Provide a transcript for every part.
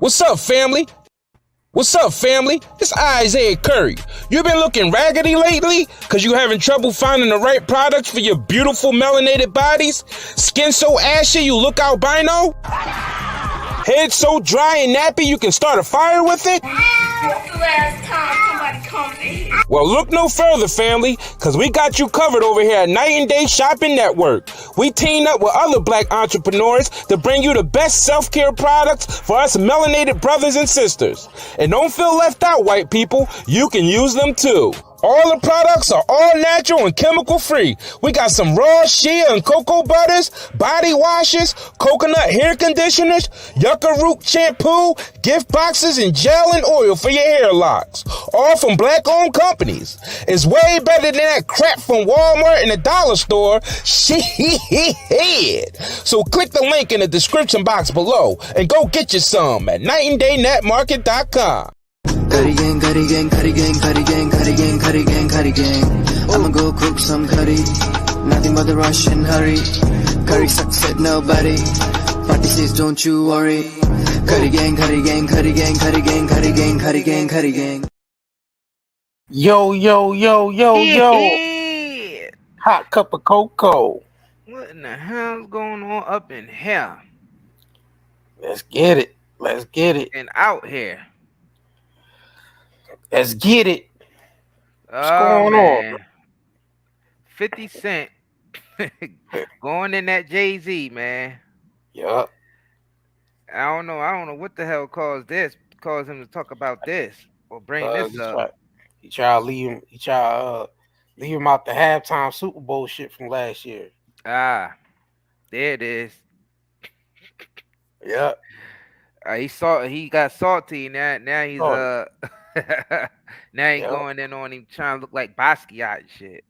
What's up, family? What's up, family? It's Isaiah Curry. You been looking raggedy lately? Cause you having trouble finding the right products for your beautiful melanated bodies? Skin so ashy you look albino? Head so dry and nappy you can start a fire with it? When's the last time somebody comes in here? Well, look no further, family, because we got you covered over here at Night and Day Shopping Network. We teamed up with other black entrepreneurs to bring you the best self-care products for us melanated brothers and sisters. And don't feel left out, white people. You can use them too. All the products are all natural and chemical free. We got some raw shea and cocoa butters, body washes, coconut hair conditioners, yucca root shampoo, gift boxes, and gel and oil for your hair locks. All from black-owned companies. It's way better than that crap from Walmart and the dollar store. Shit. So click the link in the description box below and go get you some at nightanddaynetmarket.com. Curry gang, curry gang, curry gang, curry gang, curry gang, curry gang, curry gang. I'ma go cook some curry, nothing but the Russian hurry. Curry sucks at nobody, party says don't you worry. Curry gang, curry gang, curry gang, curry gang, curry gang, curry gang, curry gang. Yo. Hot cup of cocoa. What in the hell's going on up in here Let's get it. and out here? Let's get it. What's going on? 50 Cent going in that Jay-Z, man. Yup. I don't know what the hell caused him to talk about this or bring this up. He tried to leave him out the halftime Super Bowl shit from last year. There it is. Yep. He got salty. Now he's now he's Yep. going in on him trying to look like Basquiat and shit.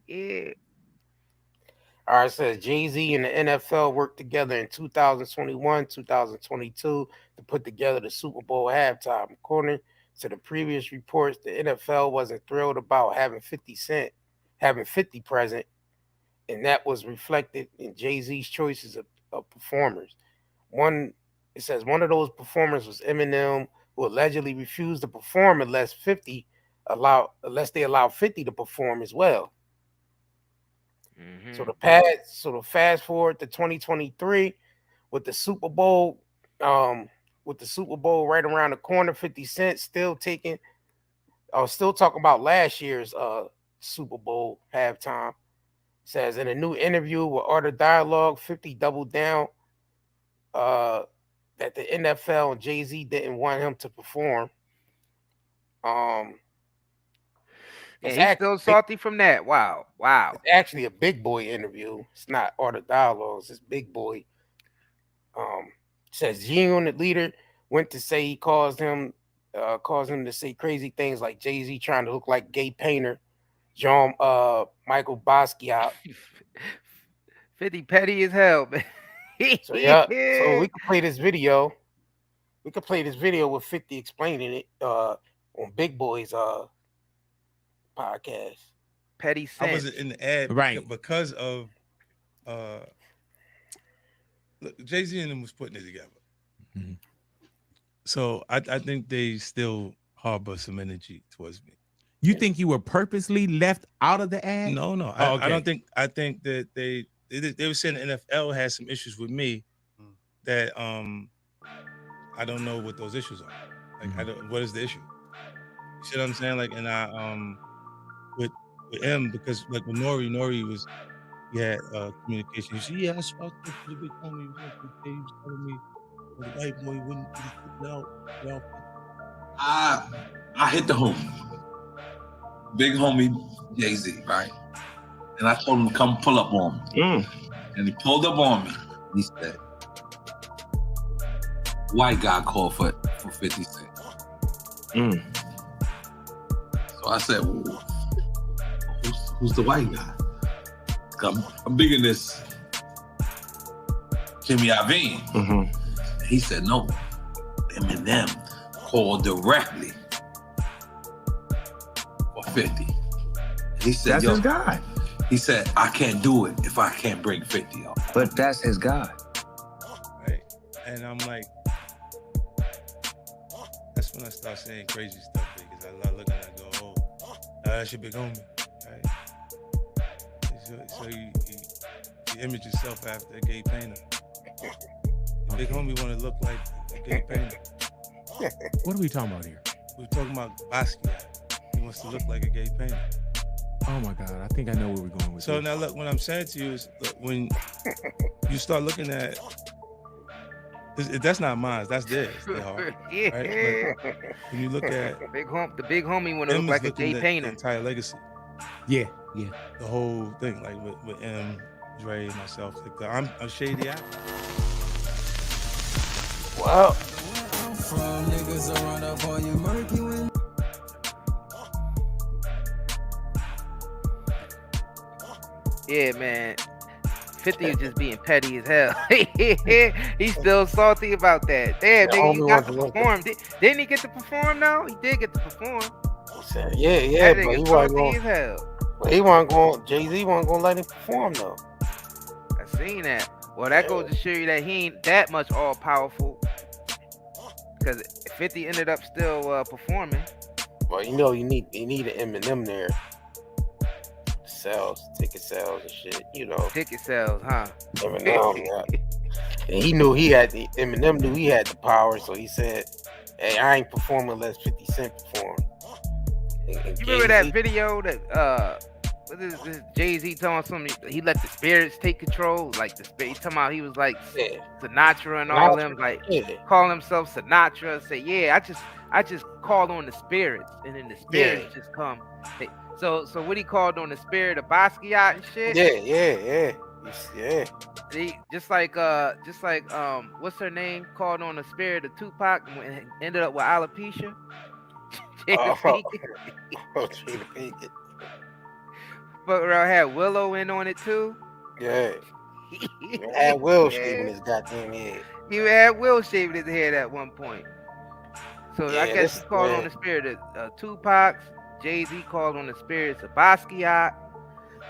Yeah. All right, it says Jay-Z and the NFL worked together in 2021, 2022 to put together the Super Bowl halftime. According to the previous reports, the NFL wasn't thrilled about having 50 present, and that was reflected in Jay-Z's choices of performers. It says one of those performers was Eminem, who allegedly refused to perform unless they allowed 50 to perform as well. Mm-hmm. So the fast forward to 2023 with the Super Bowl right around the corner, 50 Cent still talking about last year's Super Bowl halftime. Says in a new interview with Art of Dialogue, 50 doubled down that the NFL and Jay-Z didn't want him to perform. And he's still salty from that. Wow. It's actually a Big Boy interview. It's not Art of Dialogues. It's Big Boy. Says unit leader went to say he caused him to say crazy things like Jay-Z trying to look like gay painter, Michael Basquiat. 50 petty as hell, man. So we can play this video. We could play this video with 50 explaining it on Big Boy's podcast. Petty Cent. I wasn't in the ad Right. because of Jay-Z and them was putting it together. Mhm. So I think they still harbor some energy towards me. You think you were purposely left out of the ad? No. Oh, okay. I don't think. I think that they were saying the NFL has some issues with me that I don't know what those issues are. Like what is the issue? You see what I'm saying? Like, and I with him, because like with Nori was he had communication. He said, yeah, I spoke to the big homie. He was telling me the white boy wouldn't be put out. I hit the homie, big homie Jay-Z, right? And I told him to come pull up on me. And he pulled up on me. He said, white guy called for 50 Cent. So I said, well, who's the white guy? I'm big in this Jimmy Iovine. He said, no, Eminem called directly for 50. He said, that's his guy. He said, I can't do it if I can't bring 50 up. But that's his guy. Right. And I'm like, start saying crazy stuff because I look at it and go, oh, that's your big homie, right? So you image yourself after a gay painter. The big homie want to look like a gay painter. What are we talking about here? We're talking about Basquiat. He wants to look like a gay painter. Oh my God, I think I know where we're going with So this. now look, what I'm saying to you is, look, when you start looking at, that's not mine, that's theirs. They hard, Yeah. right? But when you look at the big homie want to M look is like a looking gay at painter. the entire legacy, Yeah. the whole thing, like with M, Dre, myself, like I'm a shady apple. Wow. From niggas around up on your murky wind. Yeah, man. 50 is just being petty as hell. He's still salty about that. Damn, The nigga, you homie got to wants to perform. Didn't he get to perform now? He did get to perform. Yeah, That but he nigga wasn't salty going. as hell. But he wasn't going. Jay-Z wasn't going to let him perform though. I seen that. Well, that goes to show you that he ain't that much all powerful. Because 50 ended up still performing. Well, you know, you need an Eminem there. Sales, ticket sales and shit. You know, Ticket sales, huh? Eminem. Yeah. And Eminem knew he had the power, so he said, "Hey, I ain't performing unless 50 Cent perform." And You remember that video that what is this Jay-Z telling something? He let the spirits take control. Like the spirit, he talking about he was like Sinatra and all them, like calling himself Sinatra. Say, yeah, I just called on the spirits, and then the spirits just come. So what he called on the spirit of Basquiat and shit? Yeah. He, just like what's her name? Called on the spirit of Tupac and ended up with alopecia. Jada Pinkett. But around had Willow in on it too. Yeah. Had Will shaving his goddamn head. He had Will shaving his head at one point. So I guess he called on the spirit of Tupac's. Jay-Z called on the spirits of Basquiat.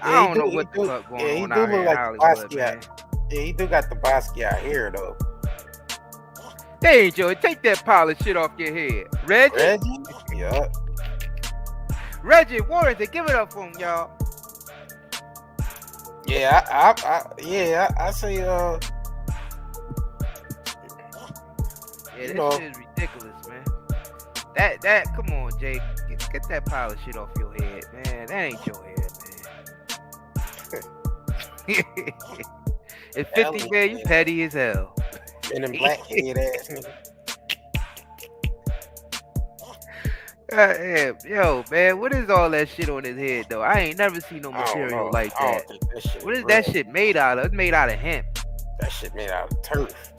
I don't know what the fuck going on out here in Hollywood, man. Yeah, he do got the Basquiat hair though. Hey, Joey, take that pile of shit off your head. Reggie? Yeah. Reggie Warrington, give it up for him, y'all. Yeah, I say yeah, this shit is ridiculous, man. That come on, Jake. Get that pile of shit off your head, man. That ain't your head, man. It's 50, man, you petty as hell. And them black head ass nigga. Yo, man, what is all that shit on his head though? I ain't never seen no material like that. What is that shit made out of? It's made out of hemp. That shit made out of turf.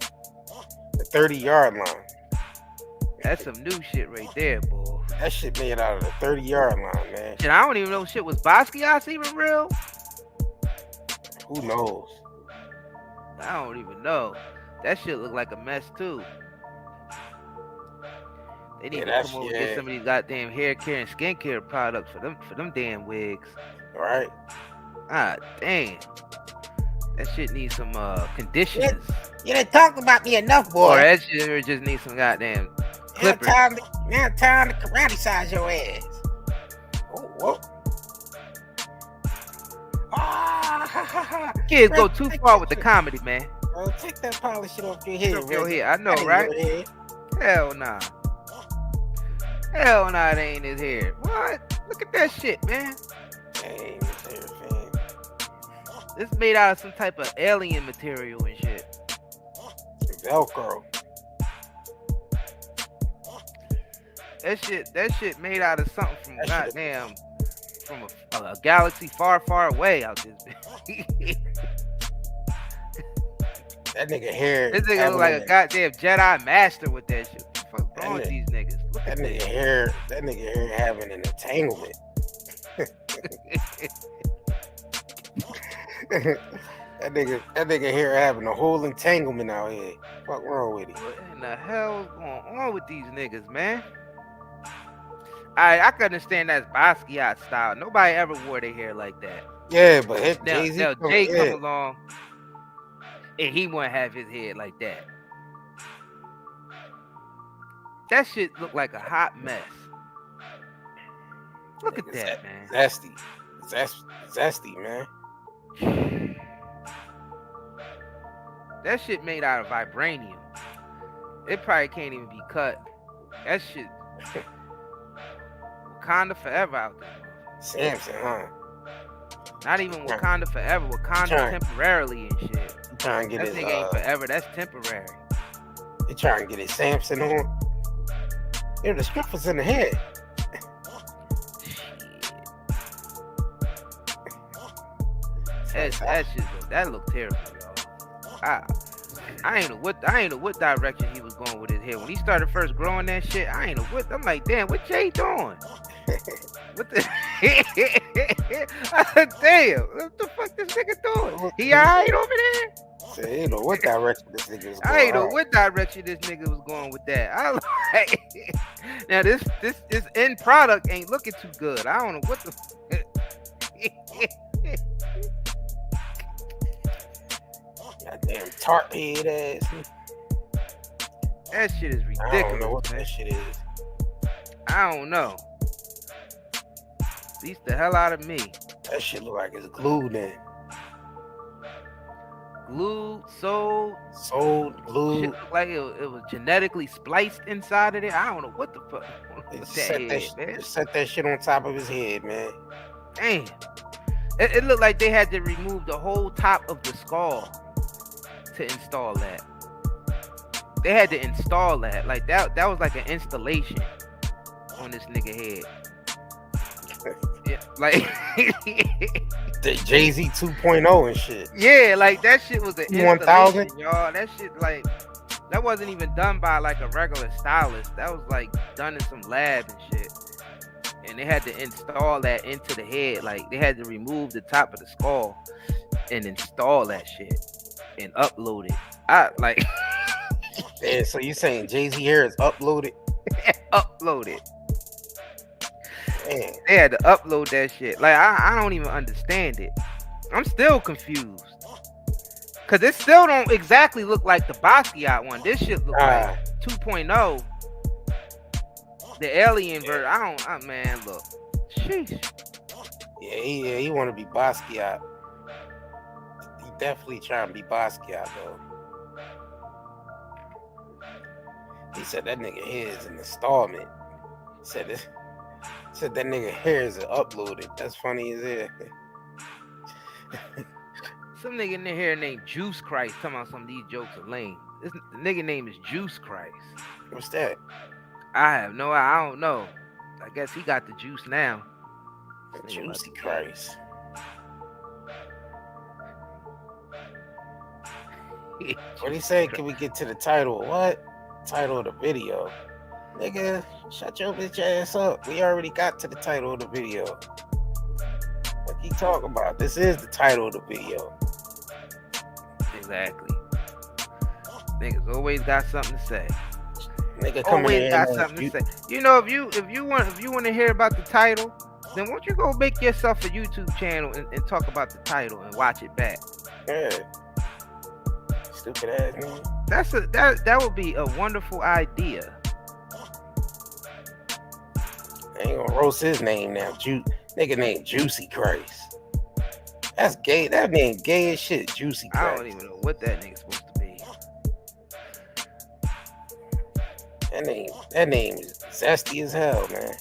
The 30-yard line. That's some new shit right there, boy. That shit made out of the 30-yard line, man. Shit, I don't even know shit was Basquiat's even real. Who knows? I don't even know. That shit look like a mess too. They need to come over and get some of these goddamn hair care and skincare products for them damn wigs. Right. Ah, damn. That shit needs some conditioners. You didn't talk about me enough, boy. Or that shit just needs some goddamn clippers. Now time to karate size your ass. Oh, whoa. Kids go too far with the comedy, man. Bro, take that polish shit off your head. Off your head. I know, right? Hell nah. Hell nah, it ain't his hair. What? Look at that shit, man. Ain't his hair, fam. This made out of some type of alien material and shit. Velcro. That shit made out of something from goddamn from a galaxy far, far away out this bitch. That nigga hair. This nigga look like a goddamn Jedi master with that shit. What the fuck wrong with these niggas? Look that nigga hair. That nigga hair having an entanglement. That nigga hair having a whole entanglement out here. What wrong with it? What in the hell is going on with these niggas, man? I can understand that's Basquiat style. Nobody ever wore their hair like that. Yeah, but now Jay come along and he wouldn't have his head like that. That shit looked like a hot mess. Look at that, man. Zesty, man. That shit made out of vibranium. It probably can't even be cut. That shit. Wakanda forever out there. Samson, huh? Not even Wakanda forever. Wakanda temporarily and shit. Trying to get that nigga ain't forever. That's temporary. They trying to get his Samson on. Yeah, the strip was in the head. That looked terrible, y'all. I ain't know what direction he was going with his hair. When he started first growing that shit, I ain't know what. I'm like, damn, what Jay doing? What the? Damn, what the fuck this nigga doing? He alright over there? I ain't know what direction this nigga was going. I ain't know what direction this nigga was going with that. I like now this end product ain't looking too good. I don't know what the. Goddamn tart head ass. That shit is ridiculous. I don't know what that shit is. I don't know. Beats the hell out of me. That shit look like it's glued in. Glued, sold, glued. Shit look like it was genetically spliced inside of it. I don't know what the fuck. Set that shit on top of his head, man. Damn. It looked like they had to remove the whole top of the skull to install that. They had to install that. Like that was like an installation on this nigga head. Yeah, like the Jay-Z 2.0 and shit. Yeah, like that shit was an 1,000, y'all. That shit like that wasn't even done by like a regular stylist. That was like done in some lab and shit. And they had to install that into the head. Like they had to remove the top of the skull and install that shit and upload it. Yeah, so you saying Jay-Z hair is uploaded? Uploaded. Man. They had to upload that shit. Like I don't even understand it. I'm still confused. Cause it still don't exactly look like the Basquiat one. This shit look like 2.0. The alien version. Man, look. Sheesh. Yeah, he wanna be Basquiat. He definitely trying to be Basquiat though. He said that nigga hair is an installment. Said that nigga hair is uploaded. That's funny as hell. Some nigga in here named Juice Christ talking about some of these jokes are lame. The nigga name is Juice Christ. What's that? I don't know. I guess he got the juice now. Juicy Christ. What he say? Can we get to the title? What? Title of the video. Nigga, shut your bitch ass up. We already got to the title of the video. What you talking about? This is the title of the video. Exactly. Niggas always got something to say. Nigga always got something to say. You know, if you want to hear about the title, then why don't you go make yourself a YouTube channel and talk about the title and watch it back? Yeah. Stupid ass man. That would be a wonderful idea. I ain't gonna roast his name now. Nigga named Juicy Christ. That's gay. That name gay as shit. Juicy Christ. I don't even know what that nigga's supposed to be. That name is zesty as hell, man.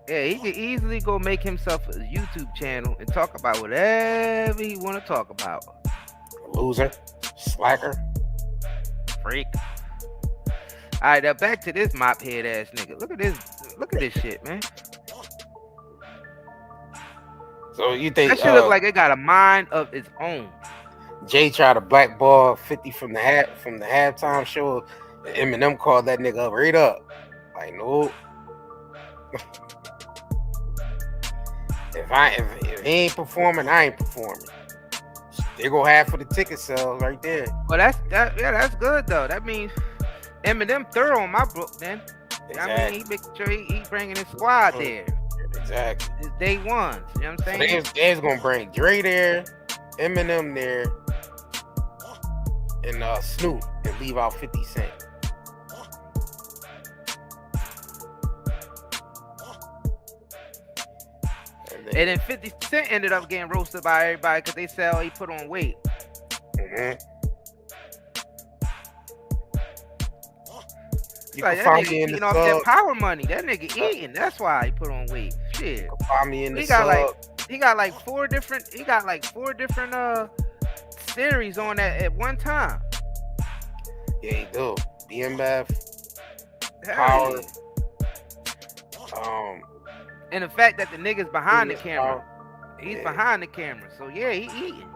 Yeah, he could easily go make himself a YouTube channel and talk about whatever he want to talk about. Loser, slacker, freak. All right, now back to this mop head ass nigga. Look at this shit, man. So you think that shit look like it got a mind of its own? Jay tried to blackball 50 from the halftime show. Eminem called that nigga up right up. Like, no. If he ain't performing, I ain't performing. They go half for the ticket sales right there. Well, that's good though. That means Eminem thorough on my book then. Exactly. I mean, he making sure he bringing his squad there. Exactly. It's day ones. You know what I'm saying? So they's gonna bring Dre there, Eminem there, and Snoop, and leave out 50 Cent. And then 50 Cent ended up getting roasted by everybody because they said, oh, he put on weight. You like, can that find nigga me in the eating off sub. that power money. That nigga eating. That's why he put on weight. Shit. You can find me in the He got sub. he got like four different series on that at one time. Yeah, he do. BMF, Hell Power. yeah. And the fact that the nigga's behind the camera. He's behind the camera. So yeah, he eating.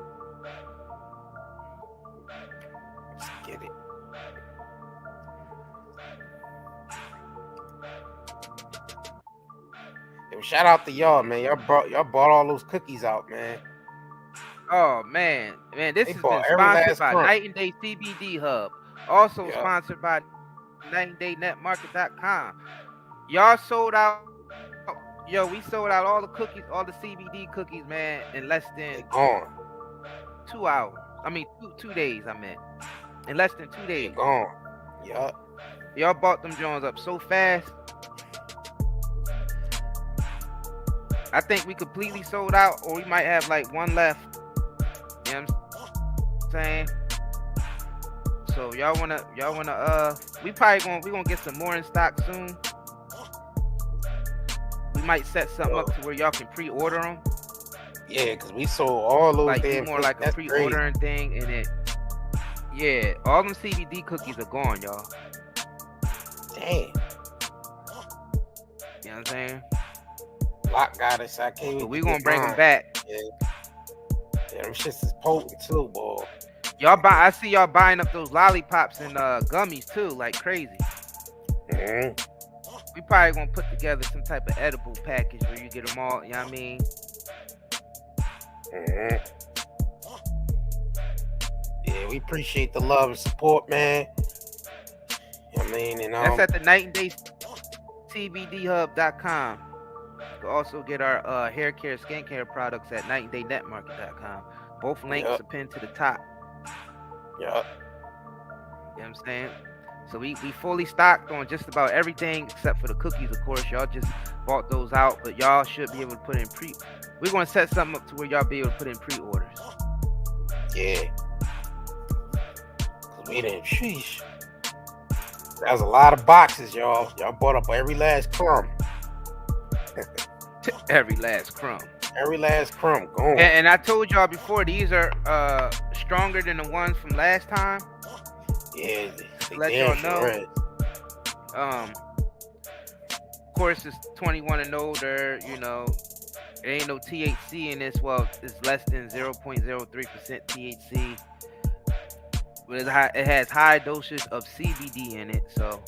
Let's get it. Yo, shout out to y'all, man. Y'all bought all those cookies out, man. Oh man, this They has been bought every sponsored last by crumb. Night and Day CBD Hub. Also Yeah. sponsored by NightandDayNetMarket.com. Y'all sold out. Yo, we sold out all the cookies, all the CBD cookies, man, in less than Gone. 2 hours. I mean, 2 days. I meant in less than 2 days. Gone. Yup. Y'all bought them Jones up so fast. I think we completely sold out, or we might have like one left. You know what I'm saying? So y'all wanna we gonna get some more in stock soon. We might set something up to where y'all can pre-order them. Yeah, because we sold all those Like damn do more like a That's pre-ordering thing, and it. Yeah, all them CBD cookies are gone, y'all. Damn. You know what I'm saying? Lock got us. I can't. But we gonna bring them back. Yeah, them shits is potent too, boy. I see y'all buying up those lollipops and gummies too, like crazy. We probably gonna put together some type of edible package where you get them all. You know what I mean? Yeah, we appreciate the love and support, man. You know what I mean? And That's at the Night and Day CBDHub.com. You can also get our hair care, skincare products at NightandDayNetMarket.com. Both links are pinned to the top. Yup. You know what I'm saying? So we fully stocked on just about everything except for the cookies, of course. Y'all just bought those out, but y'all should be able to put in we're gonna set something up to where y'all be able to put in pre-orders. Yeah. Cause we didn't. Sheesh. That was a lot of boxes, y'all. Y'all bought up every last crumb. Every last crumb. Every last crumb gone. And I told y'all before, these are stronger than the ones from last time. Yeah, Let y'all know. Of course, it's 21 and older. You know, there ain't no THC in this. Well, it's less than 0.03% THC. But it has high doses of CBD in it. So,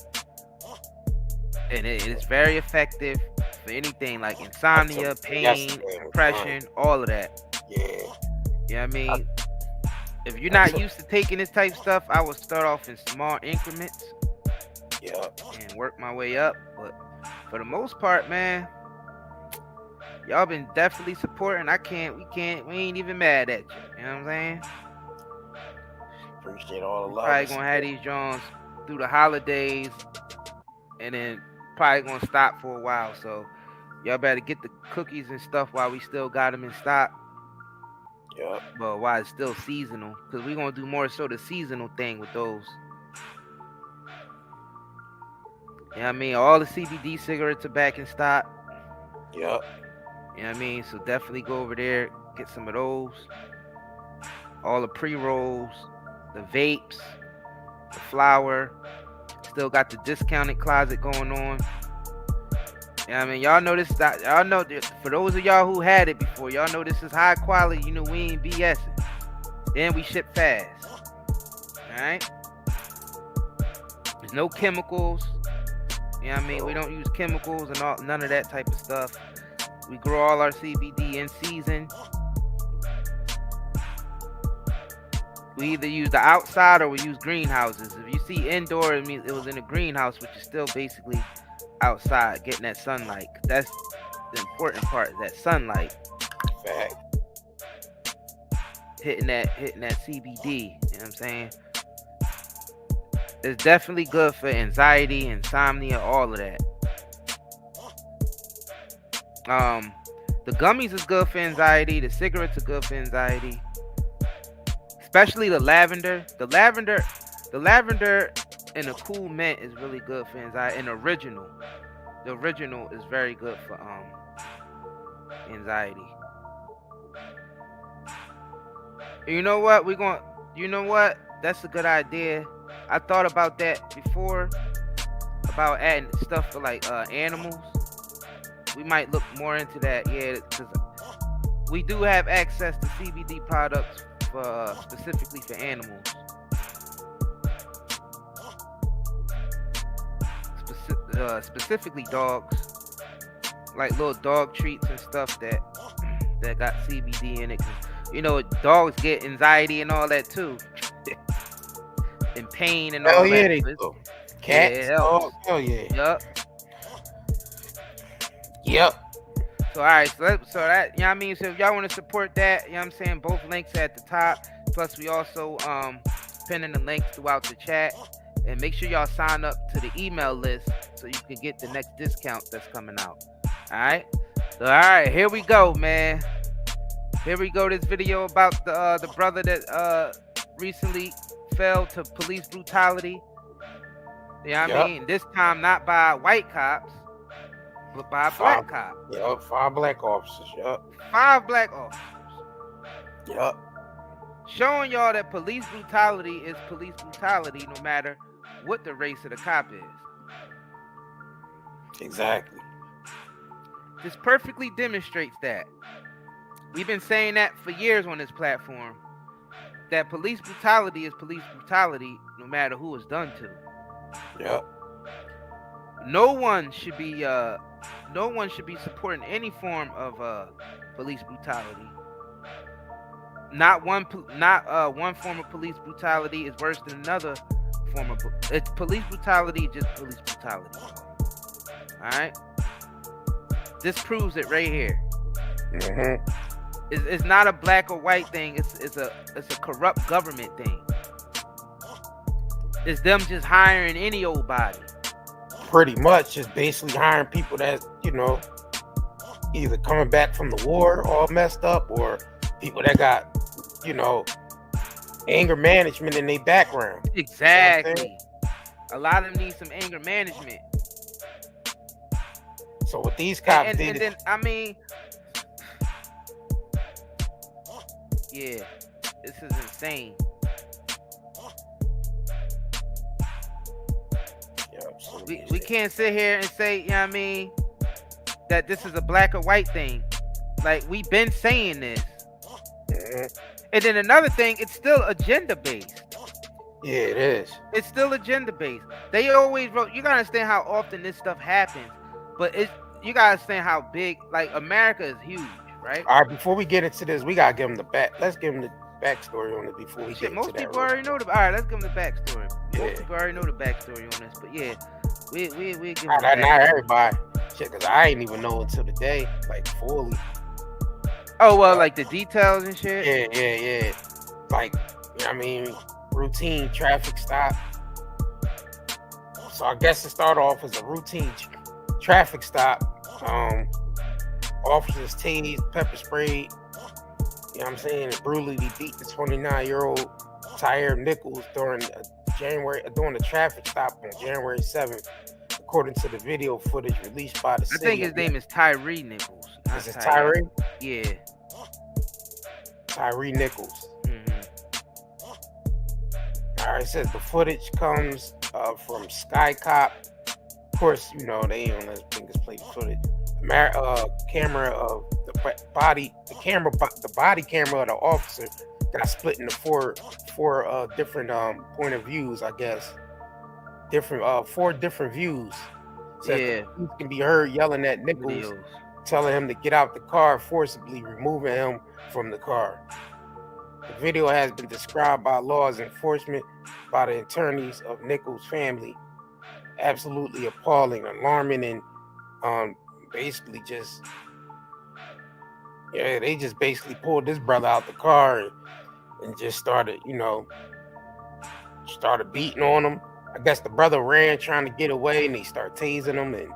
and it is very effective for anything like insomnia, pain, depression, all of that. Yeah. You know what I mean? If you're not used to taking this type of stuff, I would start off in small increments. Yeah. And work my way up. But for the most part, man, y'all been definitely supporting. We ain't even mad at you. You know what I'm saying? Appreciate all the love. Probably gonna have these Jones through the holidays, and then probably gonna stop for a while. So y'all better get the cookies and stuff while we still got them in stock. Yeah. But while it's still seasonal, because we're gonna do more so the seasonal thing with those. You know what I mean? All the CBD cigarettes are back in stock. Yep. You know what I mean? So definitely go over there, get some of those. All the pre-rolls, the vapes, the flour. Still got the discounted closet going on. You know what I mean? Y'all know this. Y'all know, for those of y'all who had it before, y'all know this is high quality. You know, we ain't BSing. Then we ship fast. Alright? There's no chemicals. You know what I mean? We don't use chemicals and none of that type of stuff. We grow all our CBD in season. We either use the outside or we use greenhouses. If you see indoor, it means it was in a greenhouse, which is still basically outside, getting that sunlight. That's the important part, that sunlight. Fact. Hitting that CBD. You know what I'm saying? It's definitely good for anxiety, insomnia, all of that. The The gummies is good for anxiety. The cigarettes are good for anxiety. Especially the lavender. The lavender and the cool mint is really good for anxiety. And the original is very good for anxiety. You know what? That's a good idea. I thought about that before, about adding stuff for like animals. We might look more into that, yeah, because we do have access to CBD products for specifically for animals. Specifically dogs, like little dog treats and stuff that got CBD in it. 'Cause, you know, dogs get anxiety and all that too, and pain and all that. Yeah, they do. Cats, dogs, hell yeah. Yep. So all right, so that, you know what I mean. So if y'all want to support that, you know what I'm saying, both links at the top. Plus we also pinning the links throughout the chat. And make sure y'all sign up to the email list so you can get the next discount that's coming out. All right. So, all right, here we go, man. Here we go. This video about the brother that recently fell to police brutality. You know what I mean? This time not by white cops, but by black cops. Yep, 5 black officers. Yep. 5 black officers. Yep. Showing y'all that police brutality is police brutality no matter what the race of the cop is. Exactly. This perfectly demonstrates that. We've been saying that for years on this platform, that police brutality is police brutality no matter who it's done to. Yep. No one should be supporting any form of police brutality. Not one form of police brutality is worse than another form of it's police brutality, just police brutality. All right, this proves it right here. Mm-hmm. It's not a black or white thing. It's a corrupt government thing. It's them just hiring any old body. Pretty much, just basically hiring people that, you know, either coming back from the war all messed up, or people that got, you know, anger management in their background. Exactly. You know, a lot of them need some anger management. So what these cops did, and then I mean, yeah, this is insane. Yeah, we can't sit here and say, you know what I mean, that this is a black or white thing. Like, we've been saying this. Mm-hmm. And then another thing, it's still agenda based. Yeah, it is. It's still agenda based. They always wrote. You gotta understand how often this stuff happens, but you gotta understand how big. Like, America is huge, right? All right. Before we get into this, we gotta give them the back. Let's give them the backstory on it before we get into that. Most people already know the. All right, let's give them the backstory. Yeah. Most people already know the backstory on this, but yeah, we give them not everybody. Shit, cause I ain't even know until today, like fully. Oh well, like the details and shit. Yeah. Like, you know what I mean, routine traffic stop. So I guess it started off as a routine traffic stop. Officers tased, pepper sprayed. You know what I'm saying? And brutally beat the 29-year-old Tyre Nichols during the traffic stop on January 7th, according to the video footage released by the city. I think his name is Tyre Nichols. Is it Tyre? Yeah. Tyre Nichols. Mm-hmm. All right, it says the footage comes from Sky Cop. Of course, you know, they ain't on this fingers plate footage. Camera of the body camera of the officer got split into four different point of views, I guess. Four different views. So yeah. You can be heard yelling at Nichols, telling him to get out the car, forcibly removing him from the car. The video has been described by law enforcement, by the attorneys of Nichols' family, absolutely appalling, alarming, and basically just, yeah, they just basically pulled this brother out the car and just started beating on him. I guess the brother ran trying to get away, and they start tasing him, and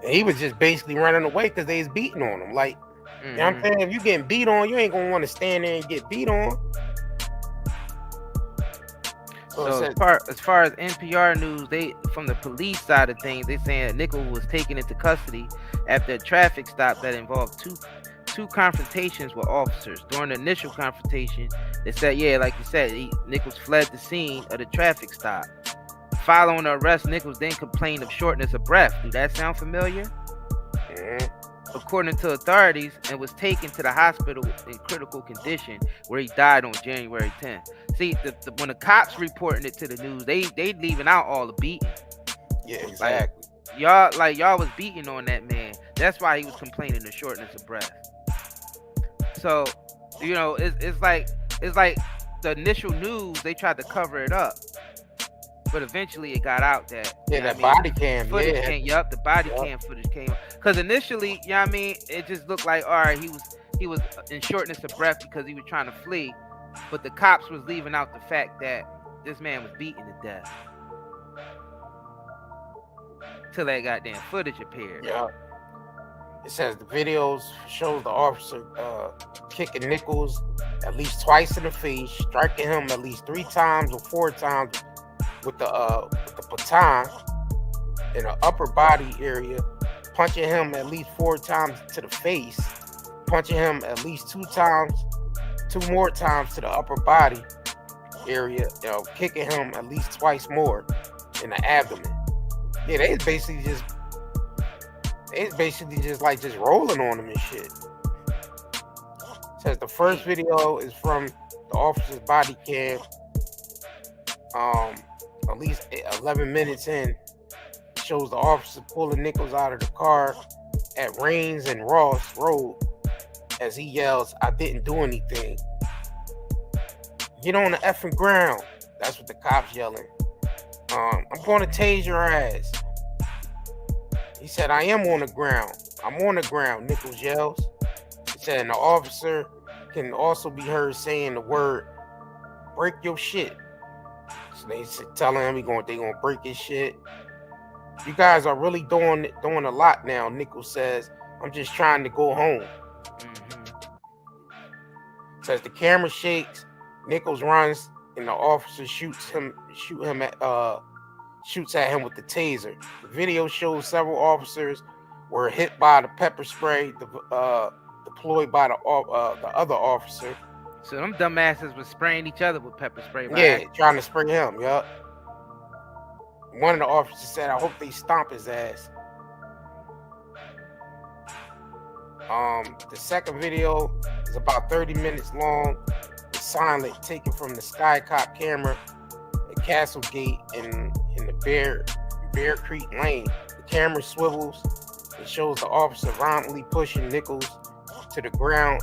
And he was just basically running away because they was beating on him. Like, you know what I'm saying? If you getting beat on, you ain't gonna want to stand there and get beat on. So as far as NPR news, they from the police side of things, they saying that Nichols was taken into custody after a traffic stop that involved two confrontations with officers. During the initial confrontation, they said, yeah, like you said, Nichols fled the scene of the traffic stop. Following the arrest, Nichols then complained of shortness of breath. Do that sound familiar? According to authorities, and was taken to the hospital in critical condition, where he died on January 10th. See, when the cops reporting it to the news, they leaving out all the beating. Yeah, exactly. Y'all was beating on that man. That's why he was complaining of shortness of breath. So, you know, it's like the initial news, they tried to cover it up, but eventually it got out that body cam footage came. Yup, the body cam footage came. Because initially, you know what I mean, it just looked like, all right, he was in shortness of breath because he was trying to flee, but the cops was leaving out the fact that this man was beaten to death till that goddamn footage appeared. Yeah. It says the videos shows the officer kicking Nichols at least twice in the face, striking him at least 3 times or 4 times with the baton in the upper body area, punching him at least 4 times to the face, punching him at least 2 more times to the upper body area, you know, kicking him at least twice more in the abdomen. Yeah, they basically just rolling on him and shit. It says the first video is from the officer's body cam. At least 11 minutes in, shows the officer pulling Nichols out of the car at Rains and Ross Road as he yells, "I didn't do anything. Get on the effing ground." That's what the cops yelling. I'm going to tase your ass. He said, "I am on the ground. I'm on the ground," Nichols yells. He said, and the officer can also be heard saying the word, "Break your shit." So they telling him they gonna break his shit. "You guys are really doing a lot now," Nichols says. "I'm just trying to go home." Says the camera shakes, Nichols runs, and the officer shoots at him with the taser. The video shows several officers were hit by the pepper spray deployed by the other officer. So them dumbasses was spraying each other with pepper spray. Yeah, trying to spray him. Yup. One of the officers said, "I hope they stomp his ass." The second video is about 30 minutes long. It's silent, taken from the Skycop camera at Castlegate in the Bear Creek Lane. The camera swivels. It shows the officer violently pushing Nichols to the ground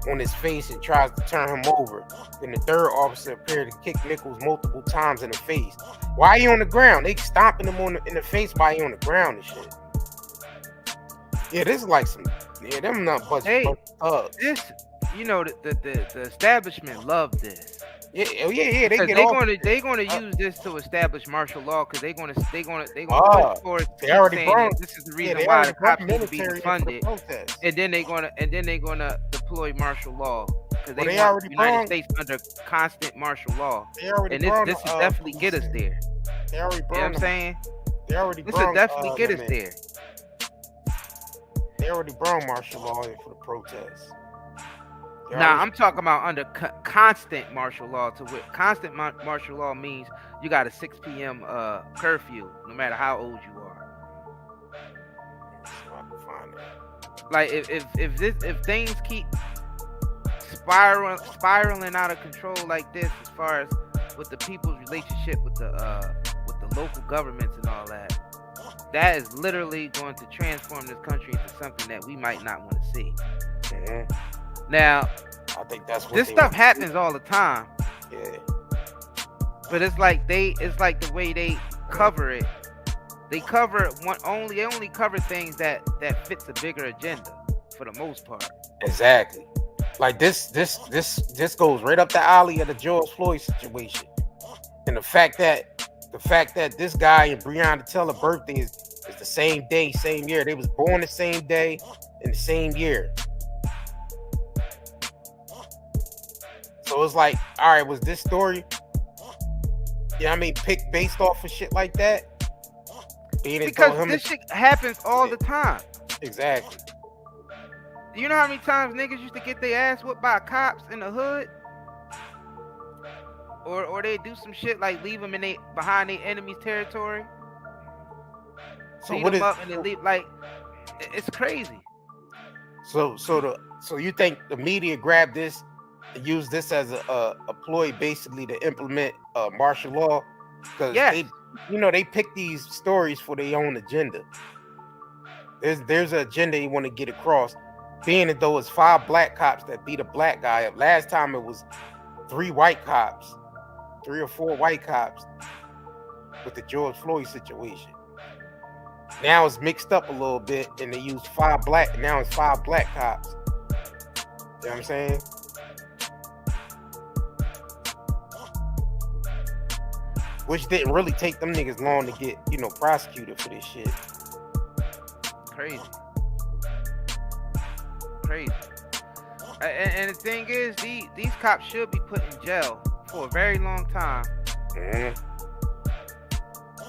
on his face and tries to turn him over. Then the third officer appeared to kick Nichols multiple times in the face. Why are you on the ground? They stomping him in the face while he on the ground and shit. Yeah, this is like some. Yeah, them not bunch of thugs. This, you know, the establishment love this. Yeah. They gonna use this to establish martial law because they gonna push forward. They already brought. This is the reason why the cops need to be defunded, and then they gonna deploy martial law because they want the United States under constant martial law. And this will definitely get us there. They already brought. You know what I'm saying? They already. This will definitely get us there. They already brought martial law in for the protests. Now I'm talking about under constant martial law. To which constant martial law means you got a 6 p.m. Curfew, no matter how old you are. So I can find that. Like if things keep spiraling out of control like this, as far as with the people's relationship with the local governments and all that, that is literally going to transform this country into something that we might not want to see. Mm-hmm. Now, I think that's what this stuff happens all the time. Yeah. But it's like the way they cover it. They only cover things that fits a bigger agenda for the most part. Exactly. Like this goes right up the alley of the George Floyd situation. And the fact that this guy and Breonna Taylor's birthday is It's the same day, same year. They was born the same day in the same year. So it's like, all right, was this story, picked based off of shit like that? Because this shit happens all the time. Exactly. You know how many times niggas used to get their ass whooped by cops in the hood? Or they do some shit like leave them behind their enemy's territory. So beat them up and they leave, like, it's crazy. So you think the media grabbed this and used this as a ploy basically to implement martial law? Because they pick these stories for their own agenda. There's an agenda you want to get across. Being that though it's 5 black cops that beat a black guy up. Last time it was 3 white cops, 3 or 4 white cops with the George Floyd situation. Now it's mixed up a little bit and they use 5 black. Now it's 5 black cops. You know what I'm saying? Which didn't really take them niggas long to get, prosecuted for this shit. Crazy. And the thing is, these cops should be put in jail for a very long time. Mm-hmm.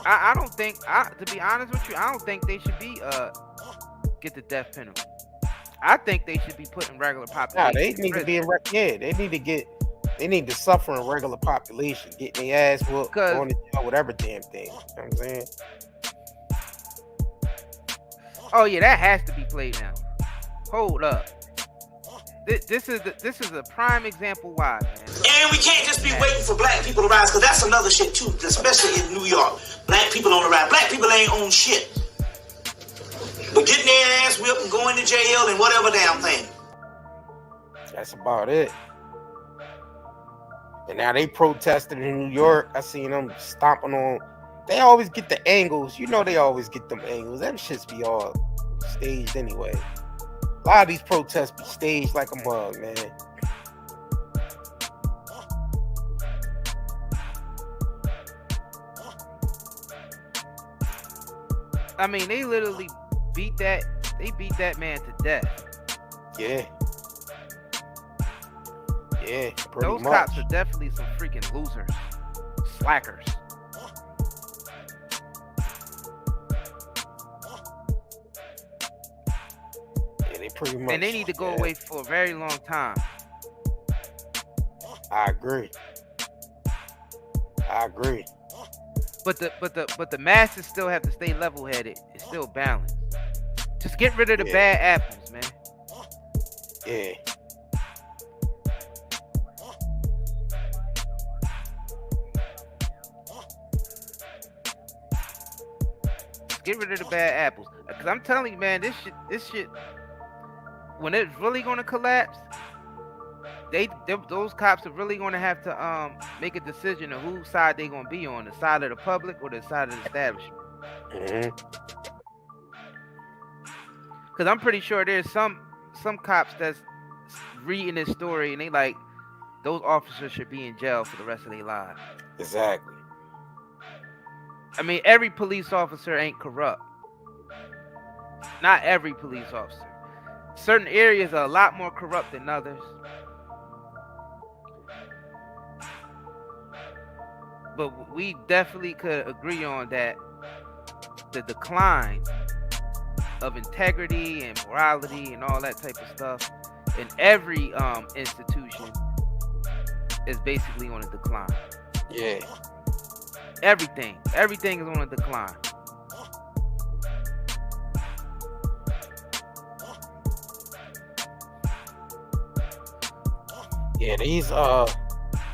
I don't think, to be honest with you, I don't think they should be get the death penalty. I think they should be put in regular population. Nah, they need to be in they need to suffer in regular population, getting their ass whooped, going to jail, whatever damn thing. You know what I'm saying? Oh yeah, that has to be played now. Hold up. This is a prime example why, man. And we can't just be waiting for black people to rise, because that's another shit too, especially in New York. Black people on the rise. Black people ain't on shit. But getting their ass whipped and going to jail and whatever damn thing. That's about it. And now they protested in New York. I seen them stomping on. They always get the angles. They always get them angles. Them shits be all staged anyway. A lot of these protests be staged like a mug, man. I mean, they literally beat that man to death. Yeah. Yeah, those much. Cops are definitely some freaking losers. Slackers. Pretty much. And they need to go away for a very long time. I agree. But the masses still have to stay level-headed. It's still balanced. Just get rid of the bad apples, man. Yeah. Get rid of the bad apples. Because I'm telling you, man, this shit, when it's really going to collapse, those cops are really going to have to make a decision of whose side they're going to be on, the side of the public or the side of the establishment. Mm-hmm. Because I'm pretty sure there's some cops that's reading this story and they like, those officers should be in jail for the rest of their lives. Exactly. I mean, every police officer ain't corrupt. Not every police officer. Certain areas are a lot more corrupt than others. But we definitely could agree on that the decline of integrity and morality and all that type of stuff in every institution is basically on a decline. Yeah. Everything is on a decline. Yeah,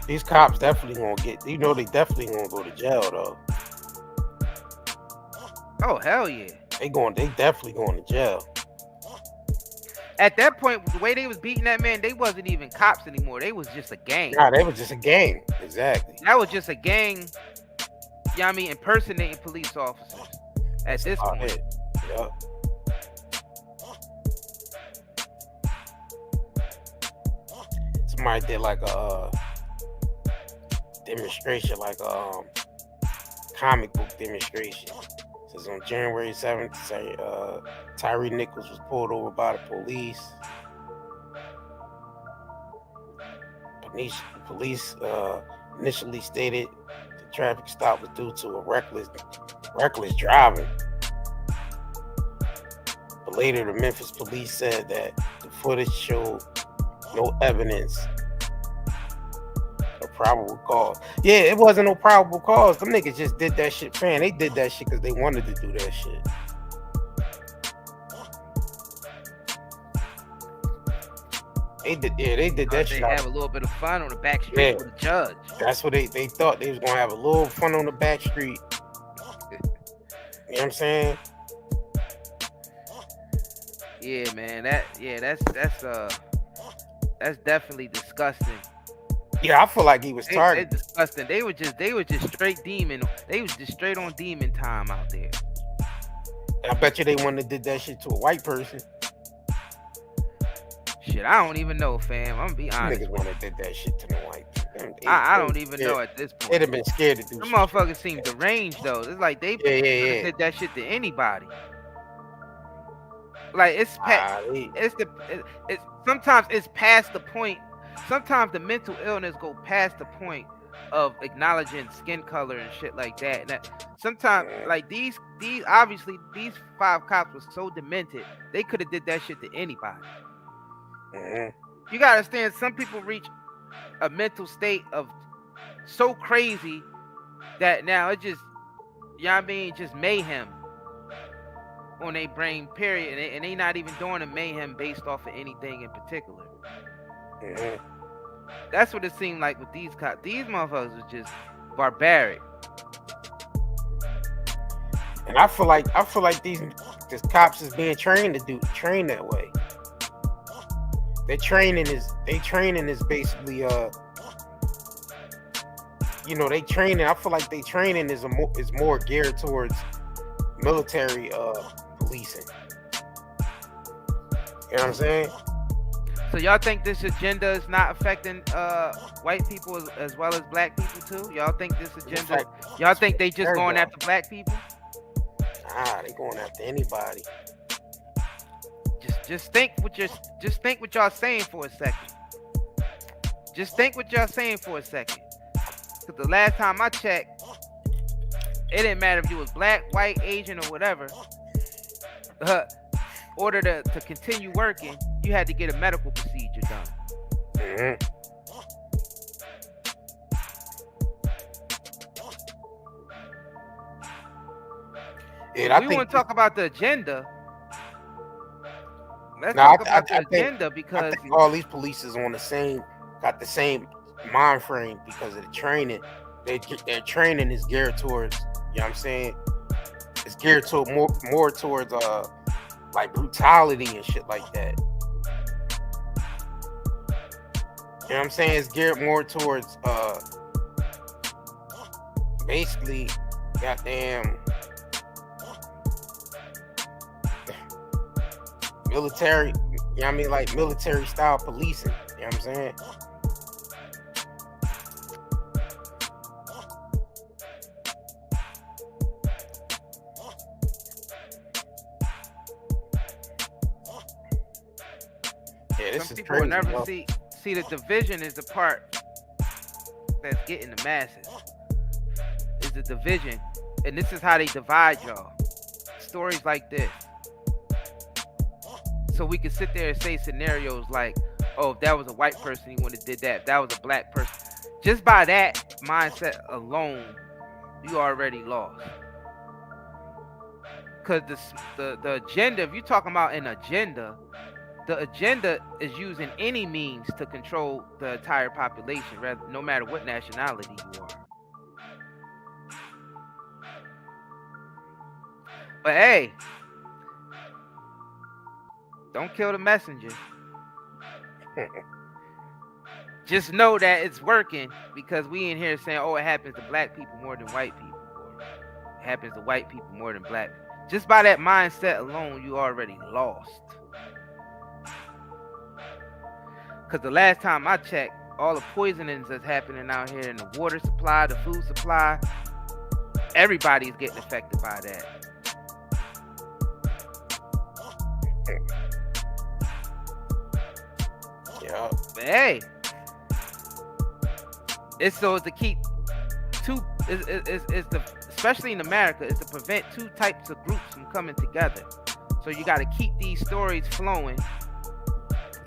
these cops definitely gonna get. They definitely gonna go to jail though. Oh hell yeah! They definitely going to jail. At that point, the way they was beating that man, they wasn't even cops anymore. They was just a gang. Nah, they was just a gang. Exactly. That was just a gang. You know what I mean? Impersonating police officers. At this point. Yeah. Somebody did like a demonstration, like a comic book demonstration. Says on January 7th, Tyre Nichols was pulled over by the police. Police initially stated the traffic stop was due to a reckless driving. But later, the Memphis police said that the footage showed no evidence of probable cause. Yeah, it wasn't no probable cause. Them niggas just did that shit, man. They did that shit because they wanted to do that shit. They did that shit. They have a little bit of fun on the back street with the judge. That's what they thought they was gonna have a little fun on the back street. You know what I'm saying? Yeah, man. That's definitely disgusting. Yeah, I feel like he was targeted. It's disgusting. They were just straight demon. They was just straight on demon time out there. I bet you they wouldn't have did that shit to a white person. Shit, I don't even know, fam. I'm gonna be honest. Niggas wouldn't have did that shit to the white people. I don't even know at this point. They'd have been scared to do Them shit. motherfuckers seem deranged though. It's like they did that shit to anybody. Like it's sometimes it's past the point. Sometimes the mental illness go past the point of acknowledging skin color and shit like that. And that sometimes like these obviously these 5 cops were so demented they could have did that shit to anybody. Mm-hmm. You gotta understand, some people reach a mental state of so crazy that now it just, you know what I mean, just mayhem on their brain, period. And they not even doing a mayhem based off of anything in particular. Mm-hmm. That's what it seemed like with these cops. These motherfuckers was just barbaric. And I feel like these cops is being trained that way. Their training is basically you know, I feel like they training is more geared towards military policing. You know what I'm saying? So y'all think this agenda is not affecting white people as well as black people too? Y'all think this agenda? Y'all think they just going after black people? Nah, they going after anybody. Just think what y'all saying for a second. Just think what y'all saying for a second. Cause the last time I checked, it didn't matter if you was black, white, Asian, or whatever. Order to continue working, you had to get a medical procedure done. Mm-hmm. Yeah, we want to talk about the agenda. Let's talk about the agenda because I think all these police is got the same mind frame because of the training. Their training is geared towards, you know what I'm saying? It's geared to more towards like brutality and shit like that. You know what I'm saying? It's geared more towards basically goddamn military, you know what I mean, like military style policing, you know what I'm saying? Yeah, this some is people crazy, never bro. see the division is the part that's getting the masses. Is the division, and this is how they divide y'all. Stories like this. So we can sit there and say scenarios like, oh, if that was a white person, he wouldn't have did that. If that was a black person. Just by that mindset alone, you already lost. Because the agenda, if you're talking about an agenda, the agenda is using any means to control the entire population, no matter what nationality you are. But hey, don't kill the messenger. Just know that it's working because we in here saying, oh, it happens to black people more than white people. Or it happens to white people more than black people. Just by that mindset alone, you already lost. Because the last time I checked, all the poisonings that's happening out here in the water supply, the food supply, everybody's getting affected by that. Yeah. But hey, it's so to keep two is the especially in America is to prevent two types of groups from coming together. So you got to keep these stories flowing.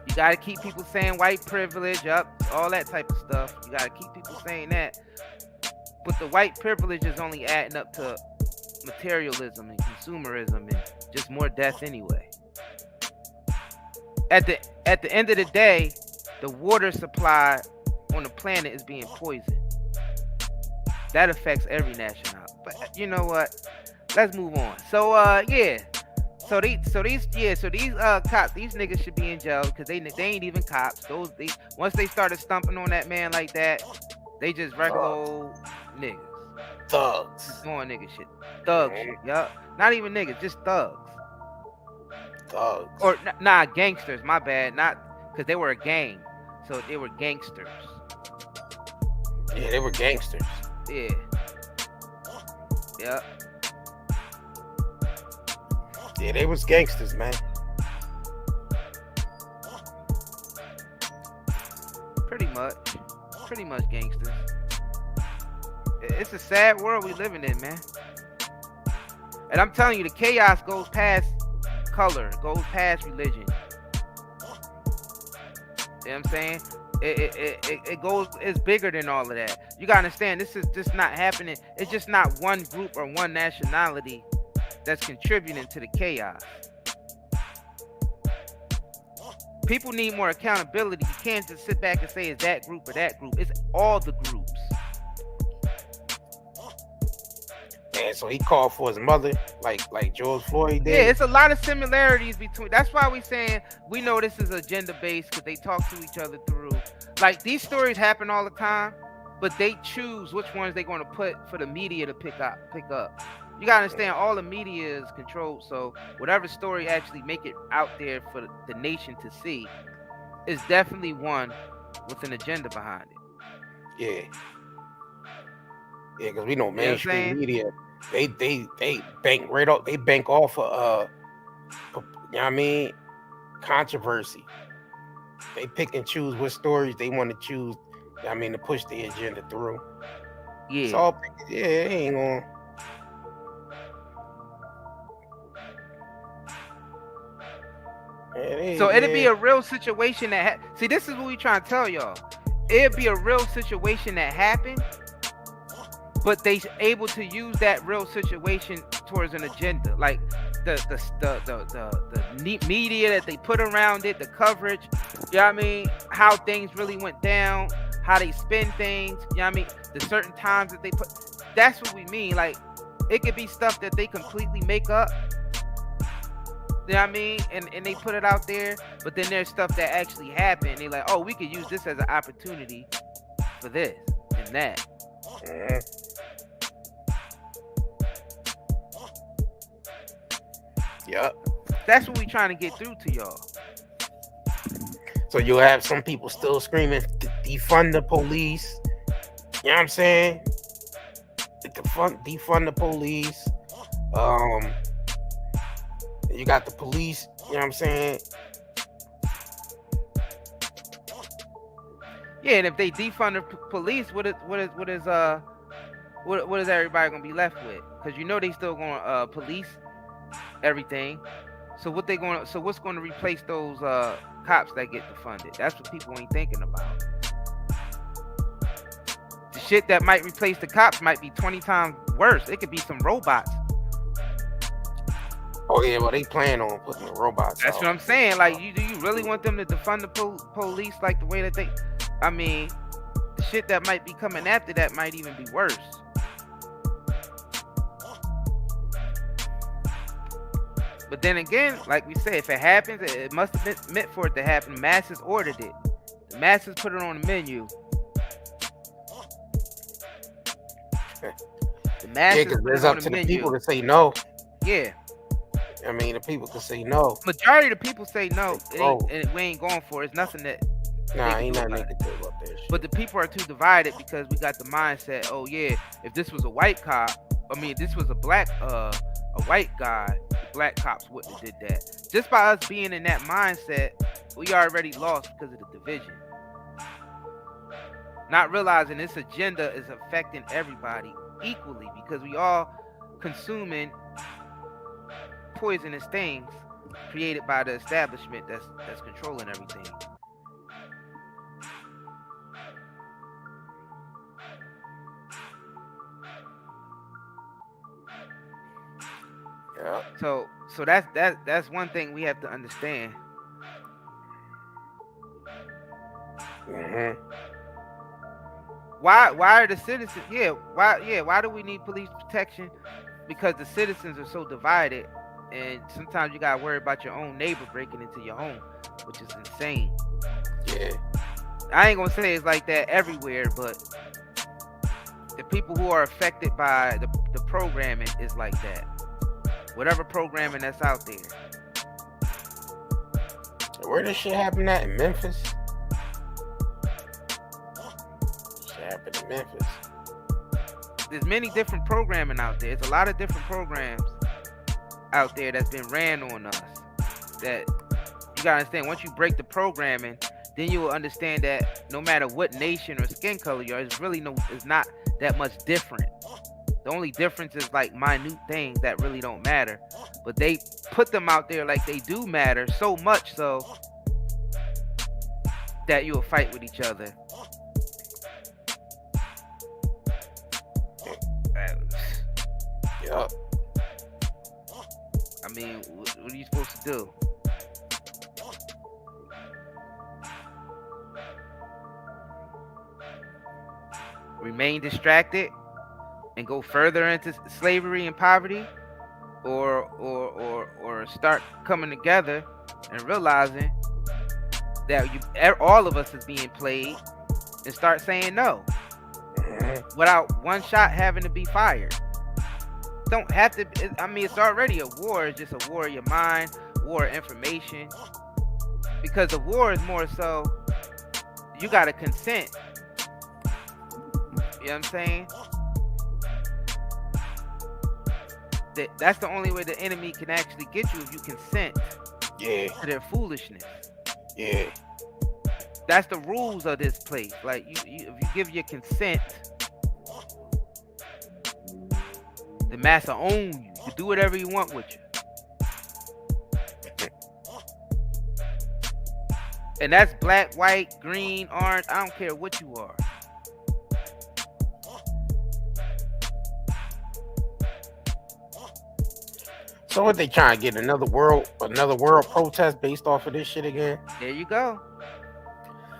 You got to keep people saying white privilege up, all that type of stuff. You got to keep people saying that. But the white privilege is only adding up to materialism and consumerism and just more death anyway. At the end of the day, the water supply on the planet is being poisoned. That affects every nationality. But you know what? Let's move on. So So these cops, these niggas should be in jail because they ain't even cops. Once they started stumping on that man like that, they just regular old niggas. Thugs. Just doing nigga shit. Thugs shit, yup. Not even niggas, just thugs. Thugs. Or nah, gangsters, my bad. Not because they were a gang. So they were gangsters. Yeah, they were gangsters. Yeah. Yep. Yeah, they was gangsters, man. Pretty much gangsters. It's a sad world we living in, man. And I'm telling you, the chaos goes past color, goes past religion. You know what I'm saying? It goes, it's bigger than all of that. You gotta understand, this is just not happening. It's just not one group or one nationality that's contributing to the chaos. People need more accountability. You can't just sit back and say it's that group or that group. It's all the groups. And so he called for his mother, like George Floyd did. Yeah, it's a lot of similarities between. That's why we saying we know this is agenda based because they talk to each other through. Like these stories happen all the time, but they choose which ones they're going to put for the media to pick up. You gotta understand, all the media is controlled, so whatever story actually make it out there for the nation to see is definitely one with an agenda behind it. Yeah, because we know mainstream media, they bank right off. They bank off of you know what I mean, controversy. They pick and choose what stories they want to choose. You know what I mean, to push the agenda through. Yeah, it's all, it ain't gonna. So it'd be a real situation that see, this is what we trying to tell y'all. It'd be a real situation that happened, but they able to use that real situation towards an agenda, like the media that they put around it, the coverage. You know what I mean? How things really went down, how they spin things. You know what I mean? The certain times that they put. That's what we mean. Like it could be stuff that they completely make up. You know what I mean? And they put it out there, but then there's stuff that actually happened. They're like, oh, we could use this as an opportunity for this and that. Yep. That's what we trying to get through to y'all. So you'll have some people still screaming, defund the police. You know what I'm saying? Defund the police. You got the police, you know what I'm saying? Yeah, and if they defund the police, what is everybody gonna be left with? Because you know they still gonna police everything. So what's gonna replace those cops that get defunded? That's what people ain't thinking about. The shit that might replace the cops might be 20 times worse. It could be some robots. Oh yeah, well they plan on putting the robots. That's what I'm saying. Like, do you really want them to defund the police like the way that they? I mean, the shit that might be coming after that might even be worse. But then again, like we say, if it happens, it must have been meant for it to happen. Masses ordered it. The masses put it on the menu. The masses put there's it on up the to menu. the people to say no. Yeah. I mean, the people can say no. Majority of the people say no, and we ain't going for it. It's nothing that. Nah, ain't nothing they can do about that shit. But the people are too divided because we got the mindset. Oh yeah, if this was a white cop, this was a white guy, black cops wouldn't have did that. Just by us being in that mindset, we already lost because of the division. Not realizing this agenda is affecting everybody equally because we all consuming poisonous things created by the establishment that's controlling everything. Yeah. So that's one thing we have to understand. Mm-hmm. Why are the citizens? Why do we need police protection? Because the citizens are so divided, and sometimes you gotta worry about your own neighbor breaking into your home, which is insane. Yeah. I ain't gonna say it's like that everywhere, but the people who are affected by the programming is like that. Whatever programming that's out there. Where this shit happen at? In Memphis? Shit happened in Memphis. There's many different programming out there. There's a lot of different programs out there that's been ran on us. That you gotta understand. Once you break the programming, then you will understand that no matter what nation or skin color you are, it's not that much different. The only difference is like minute things that really don't matter. But they put them out there like they do matter, so much so that you'll fight with each other. Yup. I mean, what are you supposed to do? Remain distracted and go further into slavery and poverty, or start coming together and realizing that all of us is being played, and start saying no without one shot having to be fired. Don't have to. I mean, it's already a war. It's just a war of your mind, war of information. Because the war is more so you gotta consent. You know what I'm saying? That's the only way the enemy can actually get you, if you consent to their foolishness. Yeah. That's the rules of this place. Like if you give your consent, the master own you. You do whatever you want with you. And that's black, white, green, orange. I don't care what you are. So what, they trying to get another world protest based off of this shit again? There you go.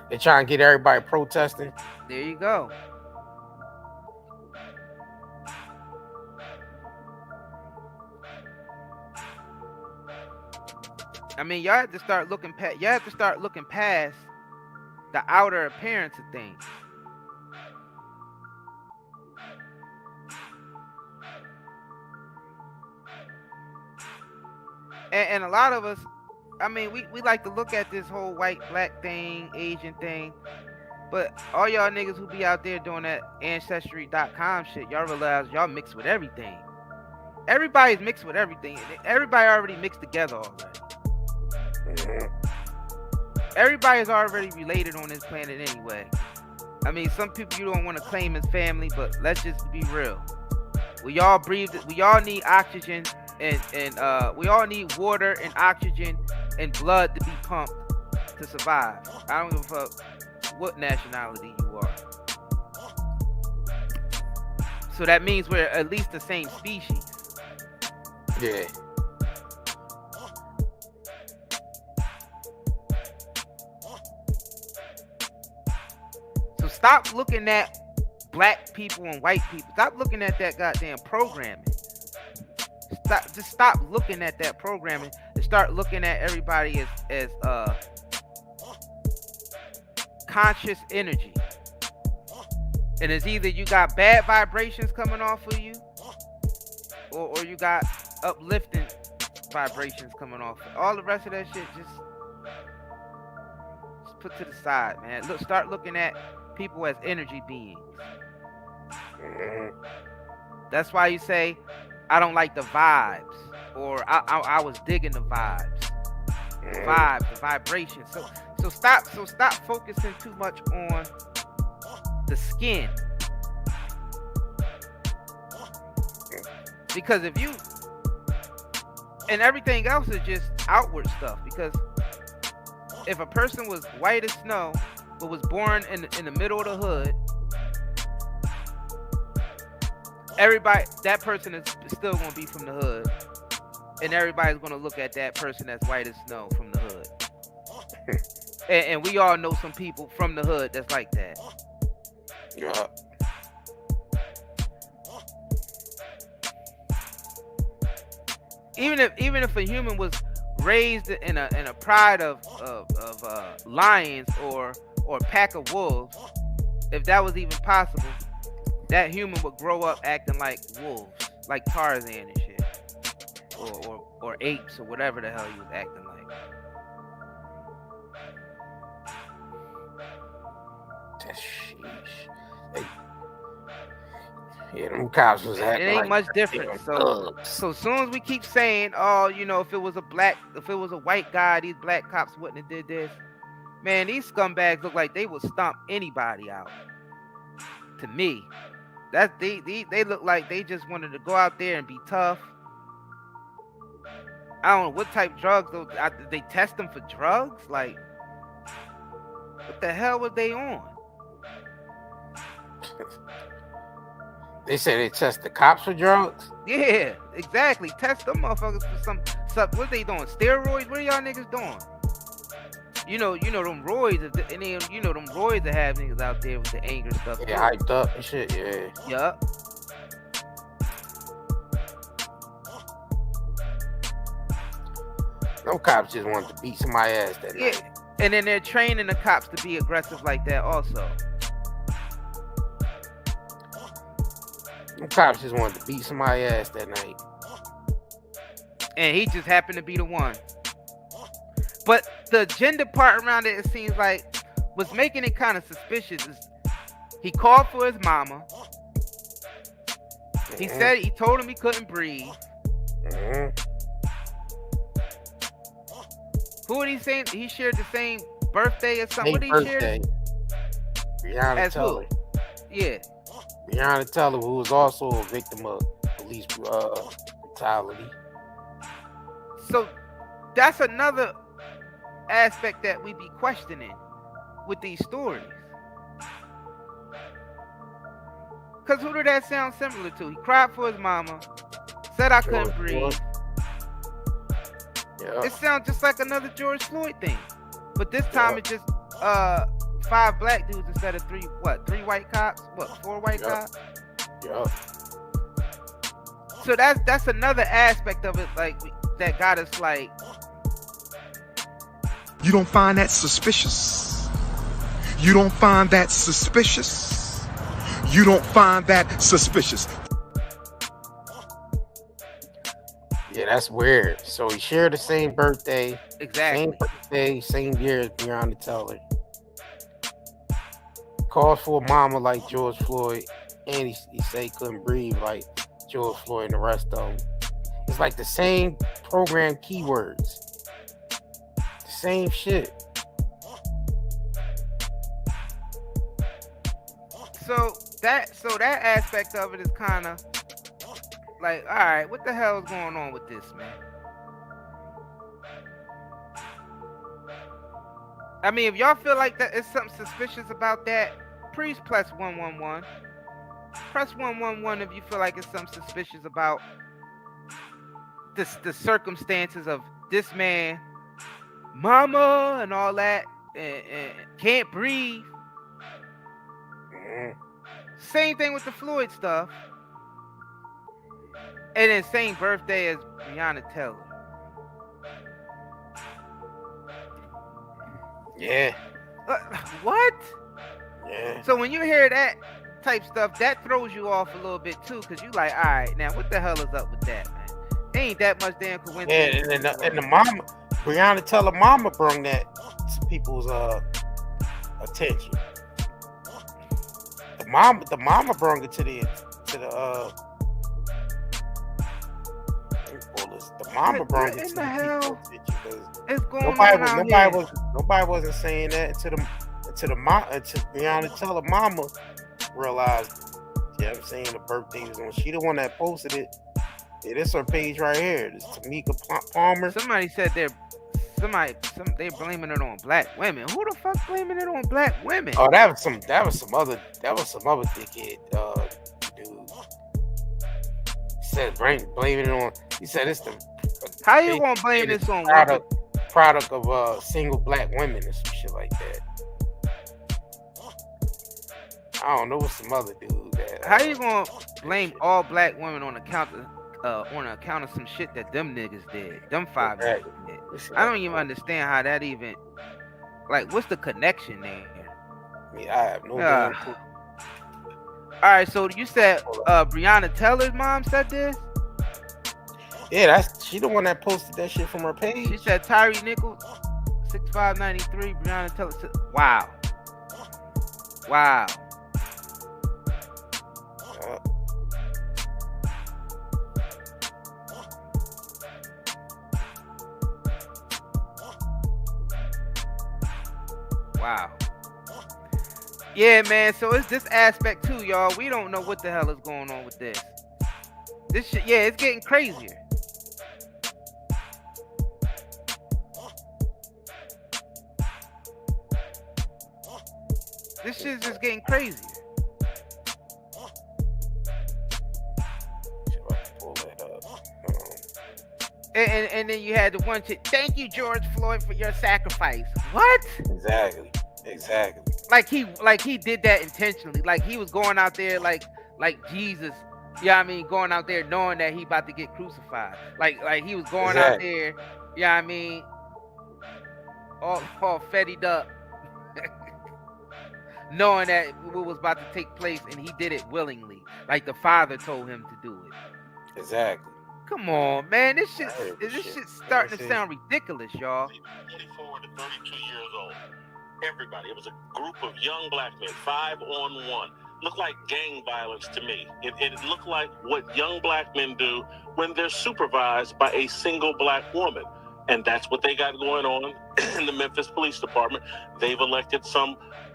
They trying to get everybody protesting. There you go. I mean, y'all have to start looking past. You have to start looking past the outer appearance of things. And a lot of us, I mean, we like to look at this whole white, black thing, Asian thing, but all y'all niggas who be out there doing that Ancestry.com shit, y'all realize y'all mixed with everything. Everybody's mixed with everything. Everybody already mixed together already. Everybody's already related on this planet anyway. I mean, some people you don't want to claim as family, but let's just be real. We all breathe. We all need oxygen. And we all need water and oxygen and blood to be pumped to survive. I don't give a fuck what nationality you are. So that means we're at least the same species. Yeah. So stop looking at black people and white people. Stop looking at that goddamn programming. Stop looking at that programming and start looking at everybody as conscious energy. And it's either you got bad vibrations coming off of you, or you got uplifting vibrations coming off. All the rest of that shit just put to the side, man. Start looking at people as energy beings. That's why you say, I don't like the vibes, or I was digging the vibes. the vibe, the vibration. So stop focusing too much on the skin. Because if you, and everything else is just outward stuff. Because if a person was white as snow, but was born in the middle of the hood, that person is still going to be from the hood, and everybody's going to look at that person that's white as snow from the hood. and we all know some people from the hood that's like that. Yeah. Even if a human was raised in a pride of lions or a pack of wolves, if that was even possible, that human would grow up acting like wolves, like Tarzan and shit, or apes or whatever the hell he was acting like. Sheesh. Yeah, them cops was acting. It ain't like much different. So as soon as we keep saying, oh, you know, if it was a white guy, these black cops wouldn't have did this. Man, these scumbags look like they would stomp anybody out. To me, they look like they just wanted to go out there and be tough. I don't know what type of drugs though. They test them for drugs. Like, what the hell was they on? They said they test the cops for drugs? Yeah, exactly. Test them motherfuckers for some what they doing? Steroids? What are y'all niggas doing? You know them roids, and then you know them roids that have niggas out there with the anger stuff. Yeah, hyped up and shit, yeah. Yup. Them cops just wanted to beat somebody's ass that night. And then they're training the cops to be aggressive like that also. Them cops just wanted to beat somebody's ass that night. And he just happened to be the one. But the gender part around it seems like was making it kind of suspicious. He called for his mama. He said he told him he couldn't breathe. Who did he say he shared the same birthday or something? What did he share? Breonna Taylor. Yeah. Breonna Taylor, who was also a victim of police brutality. So that's another aspect that we be questioning with these stories. Because who did that sound similar to? He cried for his mama, said I couldn't breathe. Yeah. It sounds just like another George Floyd thing. But this time it's just 5 black dudes instead of 3 white cops? 4 white cops? Yeah. So that's another aspect of it, like that got us like. You don't find that suspicious? You don't find that suspicious? You don't find that suspicious? Yeah, that's weird. So he shared the same birthday. Exactly. Same birthday, same year as Breonna Taylor. Called for a mama like George Floyd. And he said he couldn't breathe like George Floyd and the rest of them. It's like the same program keywords. The same shit. So that aspect of it is kind of like, all right, what the hell is going on with this, man? I mean, if y'all feel like that is something suspicious about that, please press 111. Press 111 if you feel like it's something suspicious about the circumstances of this man, mama, and all that, and can't breathe. Same thing with the Floyd stuff. And then same birthday as Breonna Taylor. Yeah. What? Yeah. So when you hear that type stuff, that throws you off a little bit too, because you like, all right, now what the hell is up with that, man? Ain't that much damn coincidence. Yeah, and the mama, Breonna Taylor mama brought that to people's attention. The mama brought it to the bullets. The mama brought it in to the hell is going nobody, on out here? nobody wasn't saying that until Breonna Taylor mama realized. You know what I'm saying? The birthday was on. She the one that posted it. Yeah, this her page right here. This Tamika Palmer. Somebody said they're blaming it on black women. Who the fuck blaming it on black women? Oh, that was some other dickhead dude. He said blaming it on. He said it's the. How you gonna blame this on product of single black women or some shit like that? I don't know, what's some other dude that. How you gonna blame all black women on account of some shit that them niggas did? Them 5 niggas did. I don't even understand how that even. Like, what's the connection there? Yeah, I have no idea. All right, so you said Breonna Taylor's mom said this? Yeah, she the one that posted that shit from her page. She said Tyre Nichols, 6593, Breonna Taylor. Wow. Wow. Yeah, man. So it's this aspect too, y'all. We don't know what the hell is going on with this. This shit, yeah, it's getting crazier. This shit's just getting crazier. And then you had the one chick, thank you, George Floyd, for your sacrifice. What? Exactly. Like he did that intentionally. Like he was going out there like Jesus. Yeah, I mean, going out there knowing that he about to get crucified. Like he was going out there. Yeah, I mean, all fettied up, knowing that what was about to take place, and he did it willingly. Like the Father told him to do it. Exactly. Come on, man. This shit's starting to sound ridiculous, y'all. 24 to 32 years old. Everybody. It was a group of young black men, 5-on-1. Looked like gang violence to me. It looked like what young black men do when they're supervised by a single black woman. And that's what they got going on in the Memphis Police Department. They've elected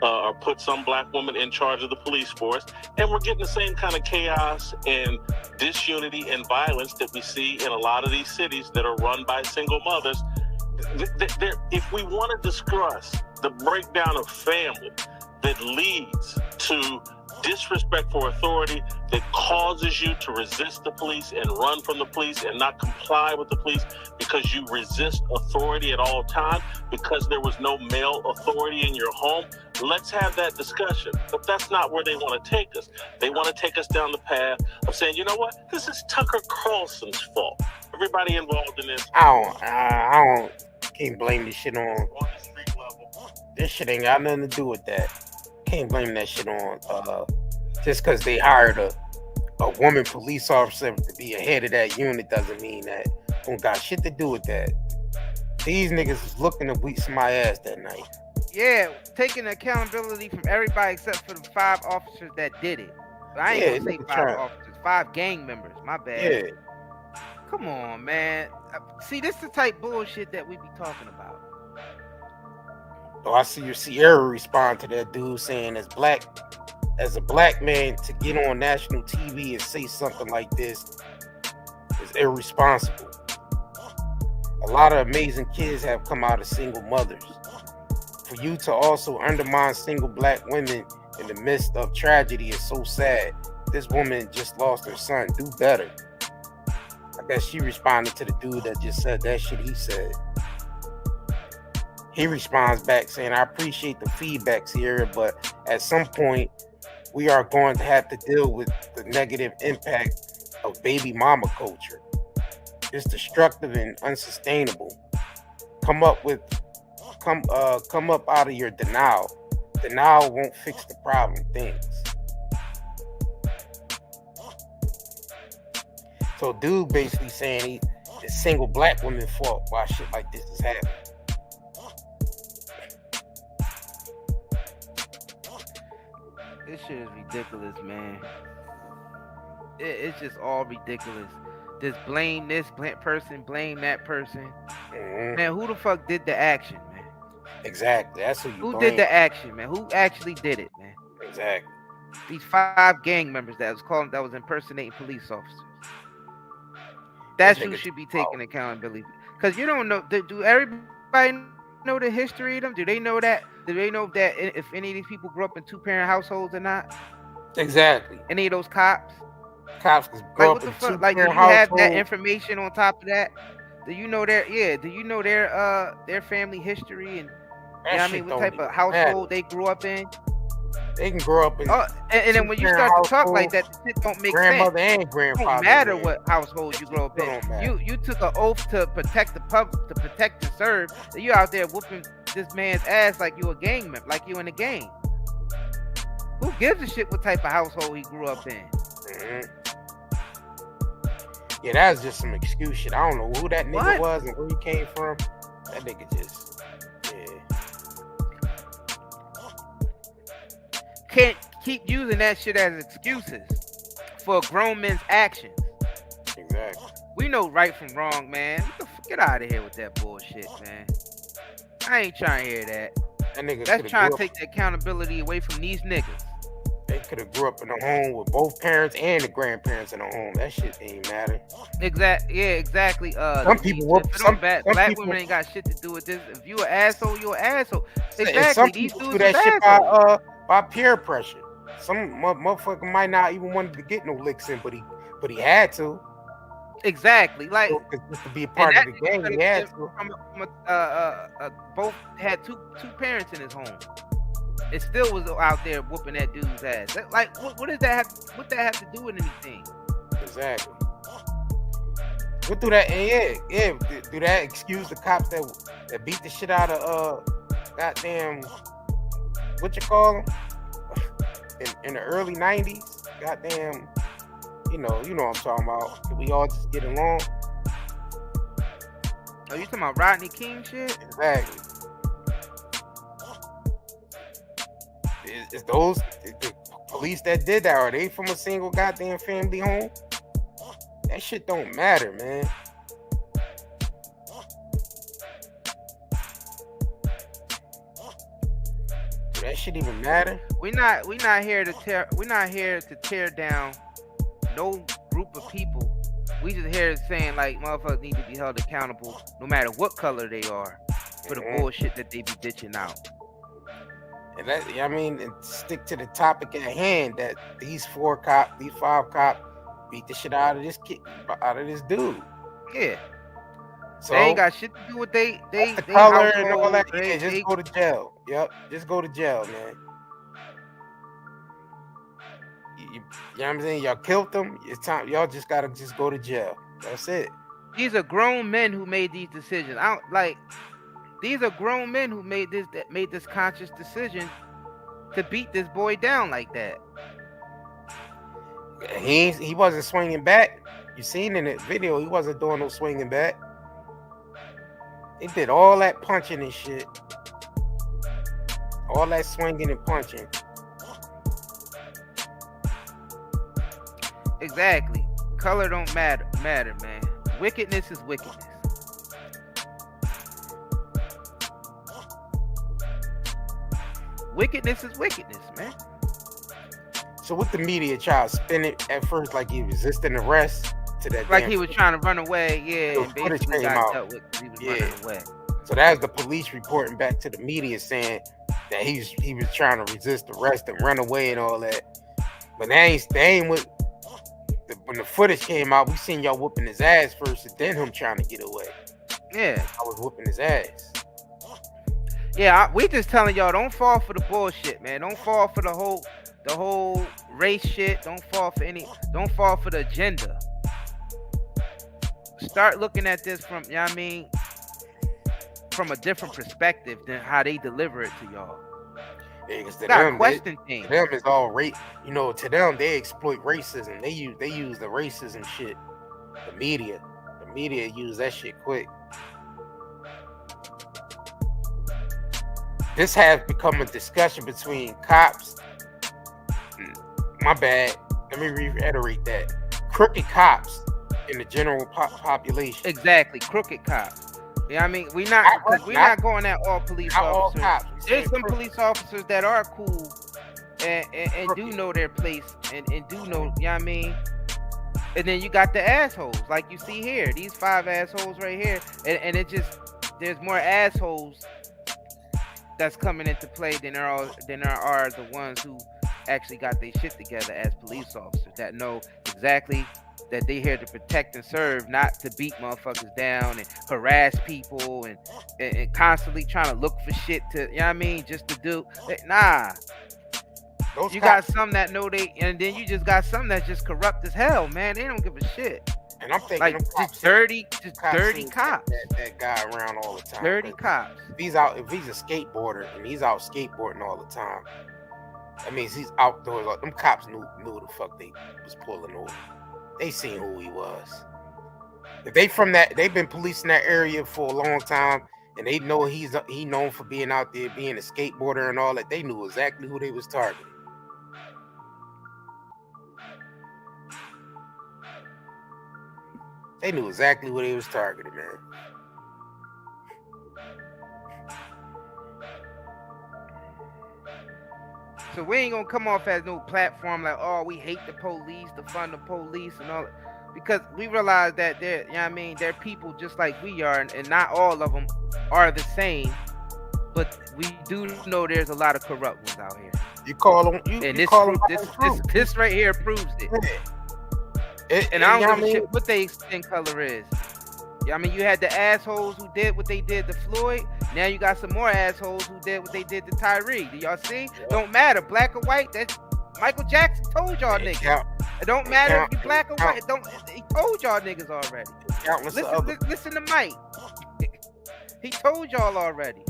or put some black woman in charge of the police force. And we're getting the same kind of chaos and disunity and violence that we see in a lot of these cities that are run by single mothers. If we want to discuss the breakdown of family that leads to disrespect for authority, that causes you to resist the police and run from the police and not comply with the police because you resist authority at all times because there was no male authority in your home, let's have that discussion. But that's not where they want to take us. They want to take us down the path of saying, you know what, this is Tucker Carlson's fault. Everybody involved in this. I can't blame this shit on the street level. This shit ain't got nothing to do with that. Can't blame that shit on just because they hired a woman police officer to be a head of that unit doesn't mean that don't got shit to do with that. These niggas was looking to beat somebody's ass that night. Yeah, taking accountability from everybody except for the 5 officers that did it. But I ain't gonna say 5 officers, 5 gang members. My bad. Yeah. Come on, man. See, this is the type bullshit that we be talking about. So I see your Sierra respond to that dude saying as a black man to get on national TV and say something like this is irresponsible. A lot of amazing kids have come out of single mothers. For you to also undermine single black women in the midst of tragedy is so sad. This woman just lost her son. Do better. I guess she responded to the dude that just said that shit he said. He responds back saying, I appreciate the feedback, Sierra, but at some point, we are going to have to deal with the negative impact of baby mama culture. It's destructive and unsustainable. Come up out of your denial. Denial won't fix the problem. Things. So dude basically saying it's single black women's fault why shit like this is happening. This shit is ridiculous, man. It's just all ridiculous. Just blame this person, blame that person. Man, who the fuck did the action, man? Exactly. That's who you Who blame. did the action, man? Who actually did it, man? Exactly. These 5 gang members that was impersonating police officers. That's who should be taking accountability. Because you don't know. Do everybody know the history of them? Do they know that? Do they know that if any of these people grew up in 2-parent households or not? Exactly. Any of those cops? Cops grow up in 2-parent Like, do you households. have that information on top of that? Do you know their their family history and you know what I mean, what type of household they grew up in? They can grow up in and then when you start to talk like that, the shit don't make grandmother sense. and grandfather. It don't matter what household you grow up in. You took an oath to protect the public, to protect and serve. And you out there whooping this man's ass like you a gang member, like you in a gang. Who gives a shit what type of household he grew up in? Yeah, that's just some excuse shit. I don't know who that nigga was and where he came from. That nigga just, can't keep using that shit as excuses for grown men's actions. Exactly. We know right from wrong, man. Get out of here with that bullshit, man. I ain't trying to hear that. That's trying to take the accountability away from these niggas. They could have grew up in a home with both parents and the grandparents in a home. That shit ain't matter. Exactly. Some people black women ain't got shit to do with this. If you an asshole, you an asshole. Exactly. Some These people dudes do that shit assholes. by peer pressure. Some motherfucker might not even want to get no licks in, but he had to. Exactly. Like just to be a part of the gang, he had to. Both had two parents in his home. It still was out there whooping that dude's ass. Like, what does that have? What that have to do with anything? Exactly. What do that? Do that excuse the cops that beat the shit out of goddamn what you call them in the early '90s? Goddamn, you know what I'm talking about. Can we all just get along? Oh, you talking about Rodney King shit? Exactly. Is those the police that did that? Are they from a single goddamn family home? That shit don't matter, man. Do that shit even matter? We're not here to tear down no group of people. We just here saying like motherfuckers need to be held accountable no matter what color they are for the bullshit that they be ditching out. And and stick to the topic at hand that these 5 cops beat the shit out of this dude. Yeah. So they ain't got shit to do with they color and all that. Just go to jail. Yep, just go to jail, man. You know what I'm saying? Y'all killed them. It's time. Y'all just gotta go to jail. That's it. These are grown men who made these decisions. These are grown men who made this conscious decision to beat this boy down like that. He wasn't swinging back. You seen in the video, he wasn't doing no swinging back. They did all that punching and shit. All that swinging and punching. Exactly. Color don't matter, man. Wickedness is wickedness. Wickedness is wickedness, man. So with the media tried to spin it at first like he resisted arrest to that, like he was trying to run away, and basically got dealt with because he was running away. So that's the police reporting back to the media saying that he was trying to resist arrest and run away and all that. But they ain't what when the footage came out, we seen y'all whooping his ass first and then him trying to get away. Yeah. I was whooping his ass. Yeah, we just telling y'all, don't fall for the bullshit, man. Don't fall for the whole race shit. Don't fall for the agenda. Start looking at this from, you know what I mean, from a different perspective than how they deliver it to y'all. Yeah, because to them it's all race. You know, to them they exploit racism. They use the racism shit. The media use that shit quick. This has become a discussion between cops. My bad. Let me reiterate that. Crooked cops in the general population. Exactly, crooked cops. Yeah, I mean, we're not going at all police officers. All cops. There's some police officers that are cool and do know their place and do know, you know what I mean? And then you got the assholes, like you see here, these 5 assholes right here, and it just, there's more assholes that's coming into play than there are the ones who actually got their shit together as police officers that know exactly that they here to protect and serve, not to beat motherfuckers down and harass people and constantly trying to look for shit to, you know what I mean, just to do. Nah. You got some that know they, and then you just got some that just corrupt as hell, man. They don't give a shit. And I'm thinking like just dirty cops. That guy around all the time. Dirty cops. If he's a skateboarder and he's out skateboarding all the time, that means he's outdoors. Them cops knew the fuck they was pulling over. They seen who he was. If they from that, they've been policing that area for a long time, and they know he known for being out there, being a skateboarder and all that. They knew exactly who they was targeting. They knew exactly what they was targeting, man. So we ain't gonna come off as no platform like, oh, we hate the police, defund the police and all that. Because we realize that they're, you know what I mean, they're people just like we are, and not all of them are the same. But we do know there's a lot of corrupt ones out here. You call them, this right here proves it. And I don't give a shit what their skin color is. I mean, you had the assholes who did what they did to Floyd. Now you got some more assholes who did what they did to Tyre. Do y'all see? Yeah. Don't matter, black or white. That's Michael Jackson told y'all niggas. It don't matter if you black or white. He told y'all niggas already. Listen to Mike. He told y'all already.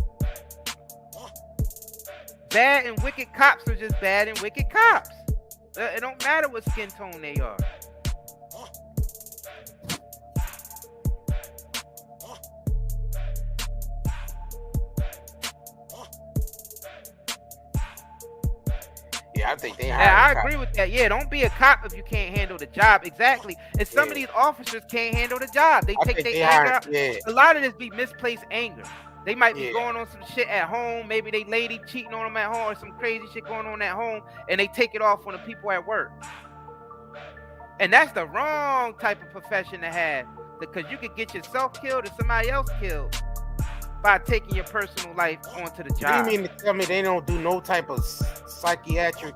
Bad and wicked cops are just bad and wicked cops. It don't matter what skin tone they are. Yeah, I think they. I agree with that. Yeah, don't be a cop if you can't handle the job. Exactly. And some of these officers can't handle the job. They take their anger out. Yeah. A lot of this be misplaced anger. They might be going on some shit at home. Maybe they lady cheating on them at home, or some crazy shit going on at home, and they take it off on the people at work. And that's the wrong type of profession to have, because you could get yourself killed or somebody else killed by taking your personal life onto the job. What do you mean to tell me they don't do no type of psychiatric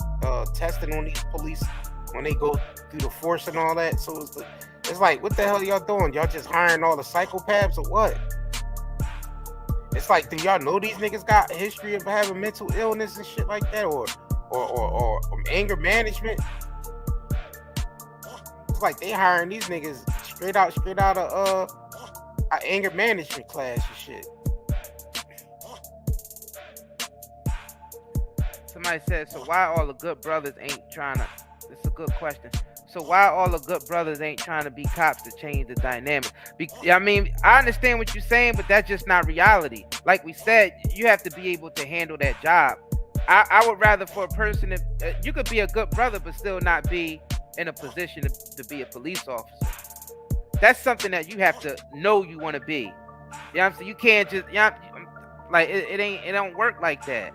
testing on these police when they go through the force and all that? So it's like, what the hell y'all doing? Y'all just hiring all the psychopaths or what? It's like, do y'all know these niggas got a history of having mental illness and shit like that, or anger management? It's like they hiring these niggas straight out of anger management class and shit. Somebody said, so why all the good brothers ain't trying to, it's a good question. So why all the good brothers ain't trying to be cops to change the dynamic? I mean, I understand what you're saying, but that's just not reality. Like we said, you have to be able to handle that job. I would rather for a person, you could be a good brother, but still not be in a position to be a police officer. That's something that you have to know you want to be. You know what I'm saying? You can't just, you know, like, it don't work like that.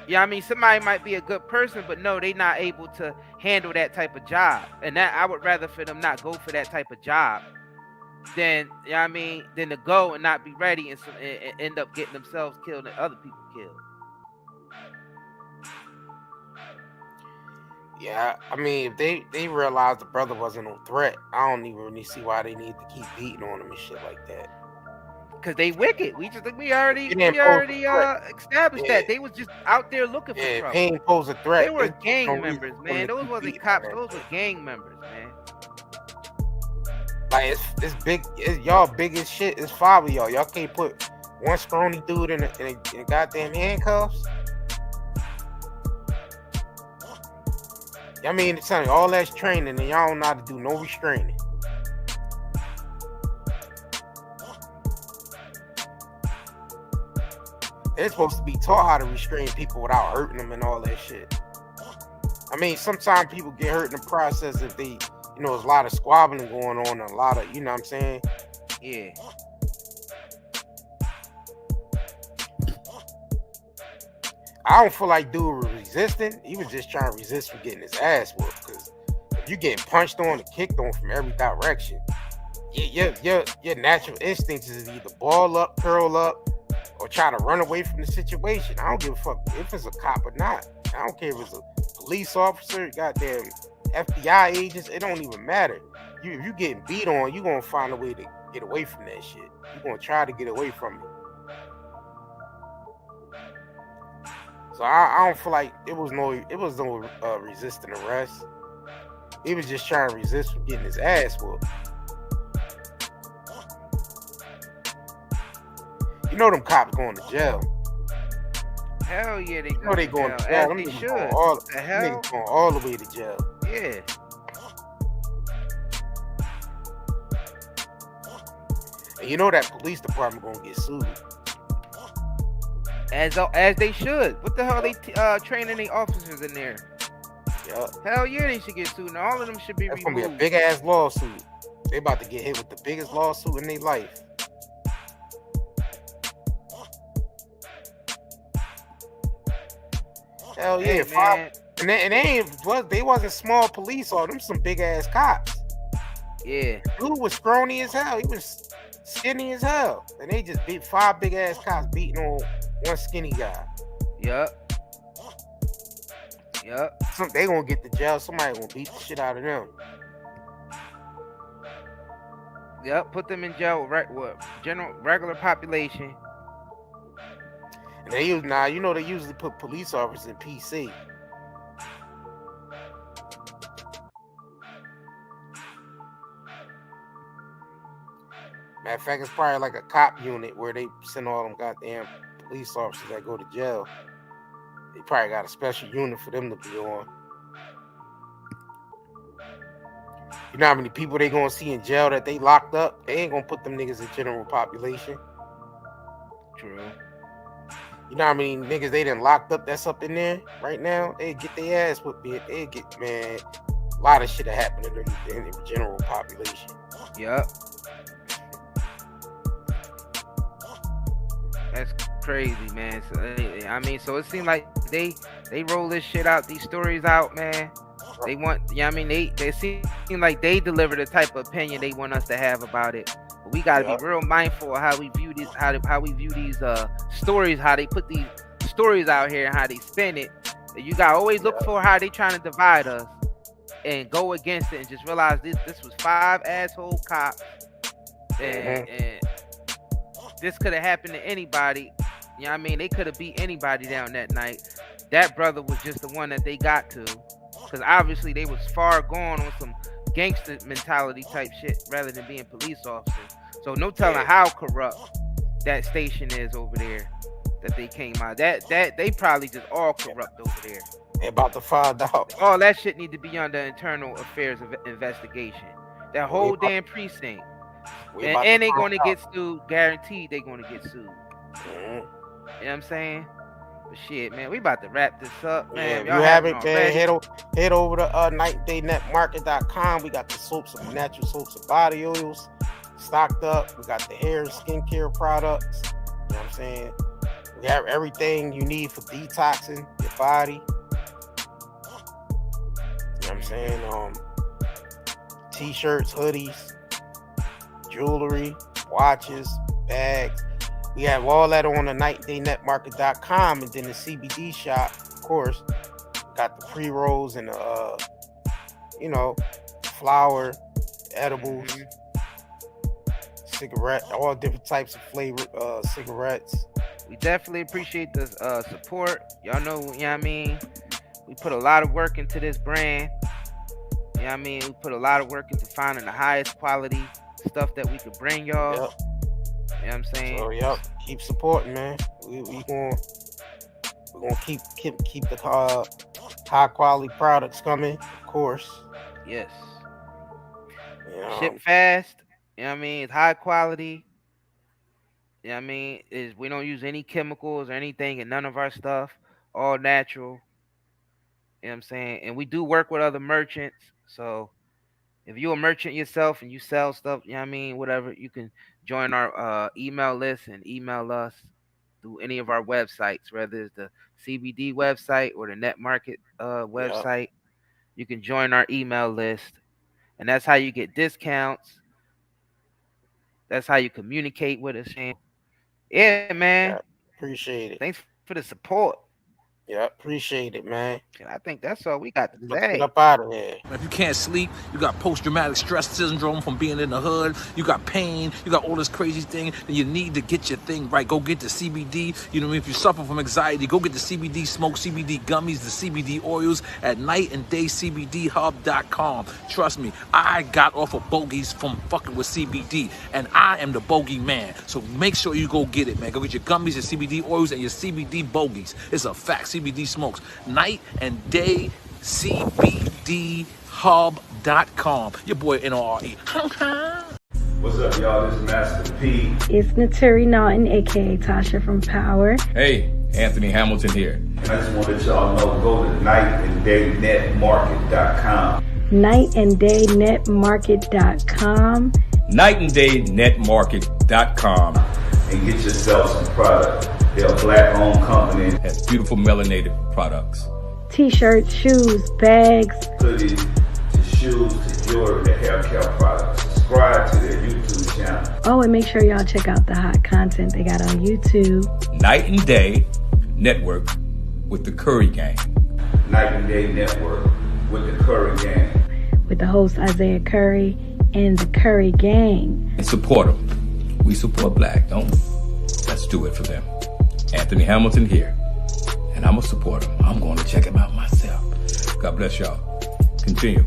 Yeah, I mean, somebody might be a good person, but no, they not able to handle that type of job. And that I would rather for them not go for that type of job than, you know what I mean, than to go and not be ready and end up getting themselves killed and other people killed. Yeah, I mean, if they realized the brother wasn't no threat, I don't even really see why they need to keep beating on him and shit like that. Cause they wicked. We already established that they was just out there looking for trouble. They ain't pose a threat. They were gang members, man. Those wasn't cops. Those were gang members, man. Like it's big. It's y'all big as shit. It's 5 of y'all. Y'all can't put one scrawny dude in goddamn handcuffs. I mean, it's telling all that's training, and y'all don't know how to do no restraining. They're supposed to be taught how to restrain people without hurting them and all that shit. I mean, sometimes people get hurt in the process if they, you you know, there's a lot of squabbling going on, a lot of, you know what I'm saying? Yeah. I don't feel like dude was resisting. He was just trying to resist from getting his ass whooped. Because if you getting punched on and kicked on from every direction, your natural instinct is either ball up, curl up, or try to run away from the situation. I don't give a fuck if it's a cop or not. I don't care if it's a police officer, goddamn FBI agents. It don't even matter. If you getting beat on, you gonna find a way to get away from that shit. You gonna try to get away from it. So I don't feel like it was no resisting arrest. He was just trying to resist from getting his ass whooped. You know them cops going to jail. Hell yeah, they going to jail. As they should. The hell? Niggas going all the way to jail. Yeah. And you know that police department gonna get sued. As they should. What the hell are they training their officers in there? Yep. Hell yeah, they should get sued. And all of them should be That's removed. Gonna be a big ass lawsuit. They about to get hit with the biggest lawsuit in their life. Hell yeah, man. And they wasn't small police or them some big ass cops. Yeah. Dude was scrawny as hell. He was skinny as hell. And they just beat 5 big ass cops beating on one skinny guy. Yup. They gonna get to jail. Somebody gonna beat the shit out of them. Yep, put them in jail with regular population. And they usually put police officers in PC. Matter of fact, it's probably like a cop unit where they send all them goddamn police officers that go to jail. They probably got a special unit for them to be on. You know how many people they gonna see in jail that they locked up? They ain't gonna put them niggas in general population. True. You know how many niggas they done locked up that's up in there right now? They get their ass whooped. They get, man, a lot of shit that happened to them in the general population. Yep. That's crazy, man. So it seemed like they roll this shit out, these stories out, man. They want, they seem like they deliver the type of opinion they want us to have about it. But we gotta be real mindful of how we view this, how we view these stories, how they put these stories out here and how they spin it. You gotta always look for how they trying to divide us and go against it and just realize this was 5 asshole cops and this could have happened to anybody. You know what I mean? They could have beat anybody down that night. That brother was just the one that they got to. Because obviously they was far gone on some gangster mentality type shit rather than being police officers. So no telling how corrupt that station is over there that they came out. That they probably just all corrupt over there. They about to find out. All that shit need to be under internal affairs of investigation. That whole damn precinct. And they gonna get sued. Guaranteed they gonna get sued. You know what I'm saying? But shit, man, we about to wrap this up, man. Yeah, if you haven't, man, head over to nightdaynetmarket.com. We got the soaps, some natural soaps and body oils stocked up. We got the hair and skincare products. You know what I'm saying? We have everything you need for detoxing your body. You know what I'm saying? T-shirts, hoodies, jewelry, watches, bags. We have all that on the nightdaynetmarket.com, and then the CBD shop, of course, got the pre-rolls and the flour, edibles, cigarette, all different types of flavored cigarettes. We definitely appreciate the support. Y'all know, you know what I mean? We put a lot of work into this brand. You know what I mean? We put a lot of work into finding the highest quality stuff that we could bring y'all. Yep. You know what I'm saying? So keep supporting, man. We're gonna keep the high quality products coming, of course. Yes. You Ship fast. You know what I mean? It's high quality. You know what I mean? We don't use any chemicals or anything in none of our stuff. All natural. You know what I'm saying? And we do work with other merchants. So, you know if you're a merchant yourself and you sell stuff, you know what I mean, whatever, you can join our email list and email us through any of our websites, whether it's the CBD website or the Net Market website. You can join our email list, and that's how you get discounts. That's how you communicate with us. Yeah, man. Yeah, appreciate it. Thanks for the support. Yeah, appreciate it, man. And I think that's all we got to Let's say. get up out of here. If you can't sleep, you got post-traumatic stress syndrome from being in the hood, you got pain, you got all this crazy thing, then you need to get your thing right. Go get the CBD. You know what I mean? If you suffer from anxiety, go get the CBD smoke, CBD gummies, the CBD oils at nightanddayscbdhub.com. Trust me, I got off of bogeys from fucking with CBD, and I am the bogey man. So make sure you go get it, man. Go get your gummies, your CBD oils, and your CBD bogeys. It's a fact. CBD smokes. Night and Day CBDHub.com. Your boy NORE. What's up, y'all? This is Master P. It's Naturi Naughton, aka Tasha from Power. Hey, Anthony Hamilton here. I just want to let y'all know, go to nightanddayNetmarket.com. NightanddayNetmarket.com. NightanddayNetmarket.com. And get yourself some product. They're a black-owned company. Has beautiful melanated products. T-shirts, shoes, bags. Hoodies, to shoes, to jewelry, to hair care products. Subscribe to their YouTube channel. Oh, and make sure y'all check out the hot content they got on YouTube. Night and Day Network with the Curry Gang. Night and Day Network with the Curry Gang. With the host Isaiah Curry and the Curry Gang. And support them. We support black, don't we? Let's do it for them. Anthony Hamilton here. And I'm going to support him. I'm going to check him out myself. God bless y'all. Continue.